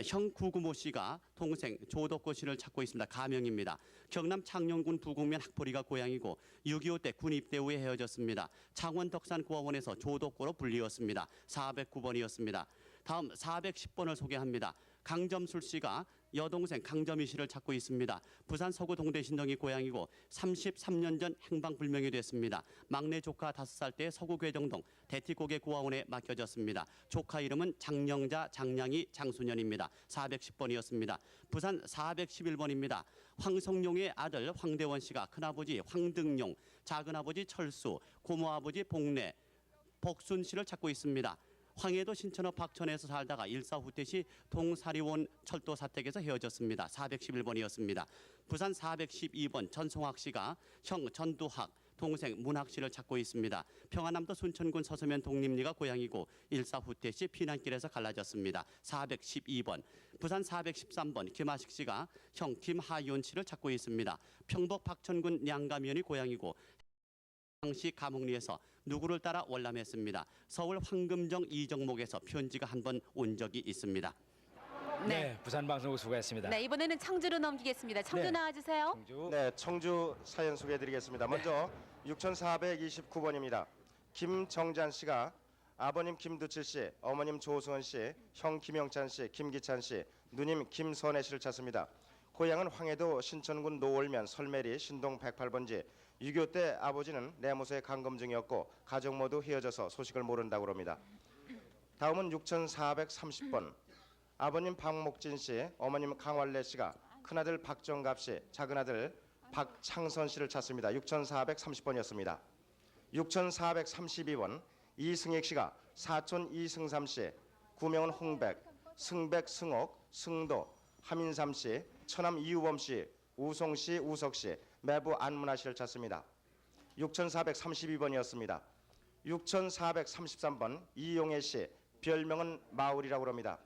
L: 형 구구모 씨가 동생 조덕고 씨를 찾고 있습니다. 가명입니다. 경남 창녕군 부곡면 학포리가 고향이고 6.25 때 군 입대 후에 헤어졌습니다. 창원 덕산 고아원에서 조덕고로 불리웠습니다. 409번이었습니다. 다음 410번을 소개합니다. 강점술 씨가 여동생 강점희 씨를 찾고 있습니다. 부산 서구 동대신동이 고향이고 33년 전 행방불명이 됐습니다. 막내 조카 5살 때 서구 괴정동 대티고개 고아원에 맡겨졌습니다. 조카 이름은 장영자, 장량이, 장순현입니다. 410번이었습니다. 부산 411번입니다. 황성용의 아들 황대원 씨가 큰아버지 황등용, 작은아버지 철수, 고모아버지 복래, 복순 씨를 찾고 있습니다. 황해도 신천읍 박천에서 살다가 일사 후퇴시 동사리원 철도 사택에서 헤어졌습니다. 411번이었습니다. 부산 412번 전송학 씨가 형 전두학, 동생 문학 씨를 찾고 있습니다. 평안남도 순천군 서서면 독립리가 고향이고 일사 후퇴시 피난길에서 갈라졌습니다. 412번. 부산 413번 김하식 씨가 형 김하윤 씨를 찾고 있습니다. 평북 박천군 양가면이 고향이고 당시 감옥리에서 누구를 따라 월남했습니다. 서울 황금정 이정목에서 편지가 한 번 온 적이 있습니다.
B: 네, 부산 방송국 수고했습니다.
D: 네, 이번에는 청주로 넘기겠습니다. 청주
B: 네.
D: 나와주세요.
A: 네, 청주 사연 소개해드리겠습니다. 먼저 6429번입니다. 김정잔 씨가 아버님 김두칠 씨, 어머님 조수원 씨, 형 김영찬 씨, 김기찬 씨, 누님 김선혜 씨를 찾습니다. 고향은 황해도 신천군 노월면 설매리 신동 108번지. 6.25 때 아버지는 내무소에 감금 중이었고 가족 모두 헤어져서 소식을 모른다고 합니다. 다음은 6430번. 아버님 박목진 씨, 어머님 강활래 씨가 큰아들 박정갑 씨, 작은아들 박창선 씨를 찾습니다. 6430번이었습니다. 6432번. 이승익 씨가 사촌 이승삼 씨, 구명은 홍백, 승백 승옥, 승도, 하민삼 씨, 처남 이우범 씨, 우송 씨, 우석 씨, 매부 안문아 씨를 찾습니다. 6432번이었습니다. 6433번 이용혜 씨, 별명은 마을이라고 합니다.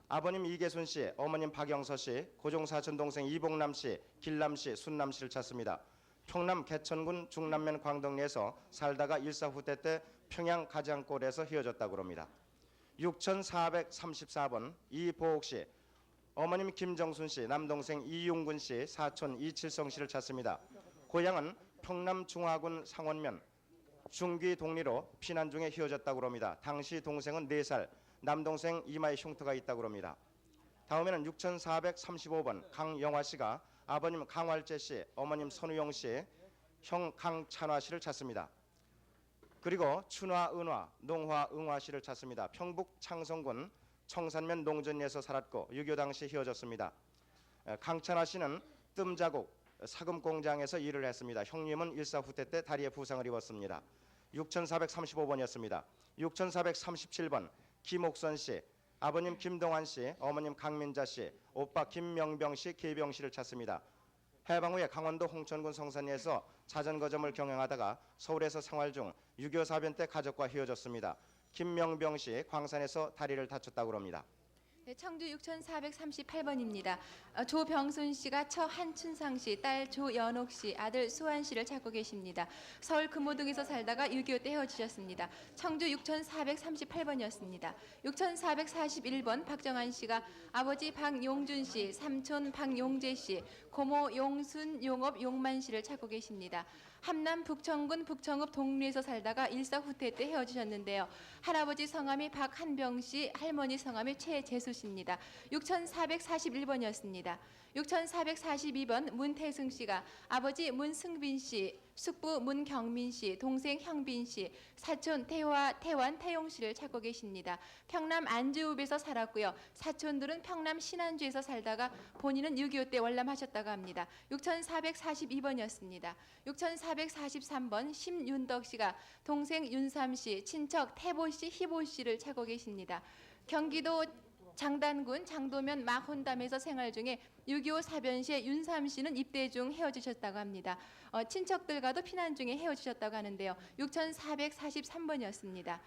A: 아버님 이계순 씨, 어머님 박영서 씨, 고종 사촌 동생 이봉남 씨, 길남 씨, 순남 씨를 찾습니다. 평남 개천군 중남면 광덕리에서 살다가 일사 후퇴 때 평양 가장골에서 헤어졌다고 합니다. 6434번 이보옥 씨, 어머님 김정순 씨, 남동생 이용군 씨, 사촌 이칠성 씨를 찾습니다. 고향은 평남 중화군 상원면 중귀 동리로 피난 중에 헤어졌다고 합니다. 당시 동생은 4살, 남동생 이마에 흉터가 있다고 합니다. 다음에는 6435번 강영화 씨가 아버님 강활재 씨, 어머님 선우영 씨, 형 강찬화 씨를 찾습니다. 그리고 춘화, 은화, 농화, 응화 씨를 찾습니다. 평북 창성군 청산면 농전리에서 살았고 6.25 당시 헤어졌습니다. 강찬화 씨는 뜸자국 사금 공장에서 일을 했습니다. 형님은 일사 후퇴 때 다리에 부상을 입었습니다. 6435번이었습니다. 6437번 김옥선 씨, 아버님 김동환 씨, 어머님 강민자 씨, 오빠 김명병 씨, 계병 씨를 찾습니다. 해방 후에 강원도 홍천군 성산리에서 자전거점을 경영하다가 서울에서 생활 중 6.25 사변 때 가족과 헤어졌습니다. 김명병 씨 광산에서 다리를 다쳤다고 합니다.
F: 네, 청주 6438번입니다. 조병순 씨가 처 한춘상 씨, 딸 조연옥 씨, 아들 수환 씨를 찾고 계십니다. 서울 금호동에서 살다가 6.25 때 헤어지셨습니다. 청주 6438번이었습니다. 6441번 박정환 씨가 아버지 박용준 씨, 삼촌 박용재 씨, 고모 용순, 용업, 용만 씨를 찾고 계십니다. 함남 북천군 북청읍 동리에서 살다가 일사후퇴 때 헤어지셨는데요. 할아버지 성함이 박한병 씨, 할머니 성함이 최재수 씨입니다. 6441번이었습니다. 6442번 문태승 씨가 아버지 문승빈 씨, 숙부 문경민 씨, 동생 형빈 씨, 사촌 태완 태용 씨를 찾고 계십니다. 평남 안주읍에서 살았고요. 사촌들은 평남 신안주에서 살다가 본인은 6.25 때 월남하셨다고 합니다. 6442번이었습니다. 6443번 심윤덕 씨가 동생 윤삼 씨, 친척 태보 씨, 희보 씨를 찾고 계십니다. 경기도 장단군 장도면 마혼담에서 생활 중에 6.25 사변 시에 윤삼 씨는 입대 중 헤어지셨다고 합니다. 친척들과도 피난 중에 헤어지셨다고 하는데요. 6443번이었습니다.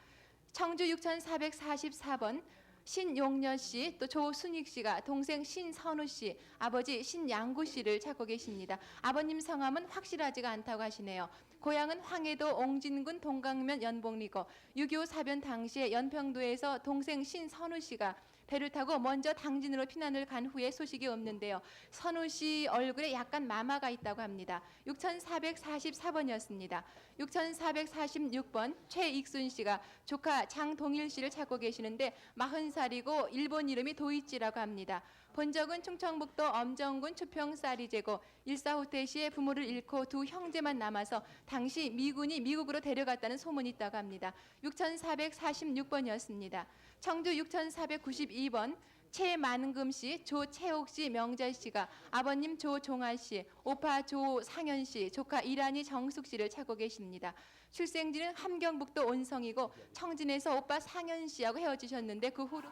F: 청주 6444번 신용녀 씨, 또 조순익 씨가 동생 신선우 씨, 아버지 신양구 씨를 찾고 계십니다. 아버님 성함은 확실하지가 않다고 하시네요. 고향은 황해도 옹진군 동강면 연봉리고 6.25 사변 당시에 연평도에서 동생 신선우 씨가 배를 타고 먼저 당진으로 피난을 간 후에 소식이 없는데요. 선우 씨 얼굴에 약간 마마가 있다고 합니다. 6444번이었습니다. 6446번 최익순 씨가 조카 장동일 씨를 찾고 계시는데 40살이고 일본 이름이 도이치라고 합니다. 본적은 충청북도 엄정군 추평사리제고 일사후퇴 시에 부모를 잃고 두 형제만 남아서 당시 미군이 미국으로 데려갔다는 소문이 있다고 합니다. 6446번이었습니다. 청주 6492번 최만금 씨, 조채옥 씨, 명자 씨가 아버님 조종아 씨, 오빠 조상현 씨, 조카 이란이 정숙 씨를 찾고 계십니다. 출생지는 함경북도 온성이고 청진에서 오빠 상현 씨하고 헤어지셨는데 그 후로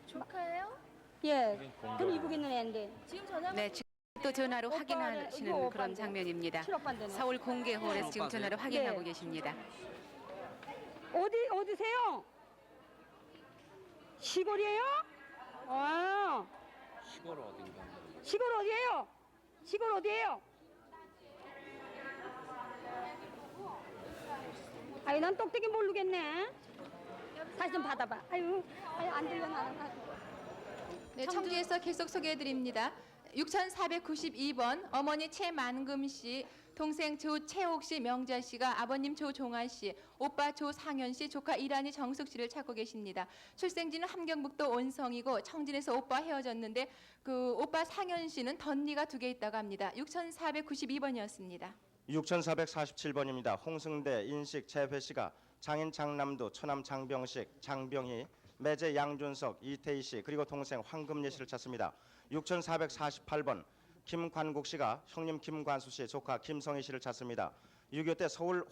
M: 조카예요?
J: 예. 그럼 이북에 있는 애인데.
M: 지금 전화.
D: 네, 지금 또 전화로 확인하시는 그런 장면입니다. 서울 공개홀에서 지금 전화로 확인하고
J: 네.
D: 계십니다.
J: 어디세요? 시골이에요? 아.
E: 시골 어딘가.
J: 시골 어디예요? 시골 어디예요? 아유, 난 똑똑히 모르겠네. 다시 좀 받아봐. 아유, 안 들려 나는.
F: 네, 청주에서 계속 소개해드립니다. 6492번 어머니 최만금 씨, 동생 조채옥 씨, 명자 씨가 아버님 조종아 씨, 오빠 조상현 씨, 조카 이란이 정숙 씨를 찾고 계십니다. 출생지는 함경북도 온성이고 청진에서 오빠 헤어졌는데 그 오빠 상현 씨는 덧니가 2개 있다고 합니다. 6492번이었습니다.
A: 6447번입니다. 홍승대, 인식, 재회 씨가 장인 장남도, 처남 장병식, 장병희, 매제 양준석, 이태희 씨, 그리고 동생 황금예 씨를 찾습니다. 6448번 김관국 씨가 형님 김관수 씨, 조카 김성희 씨를 찾습니다. 6.25 때 서울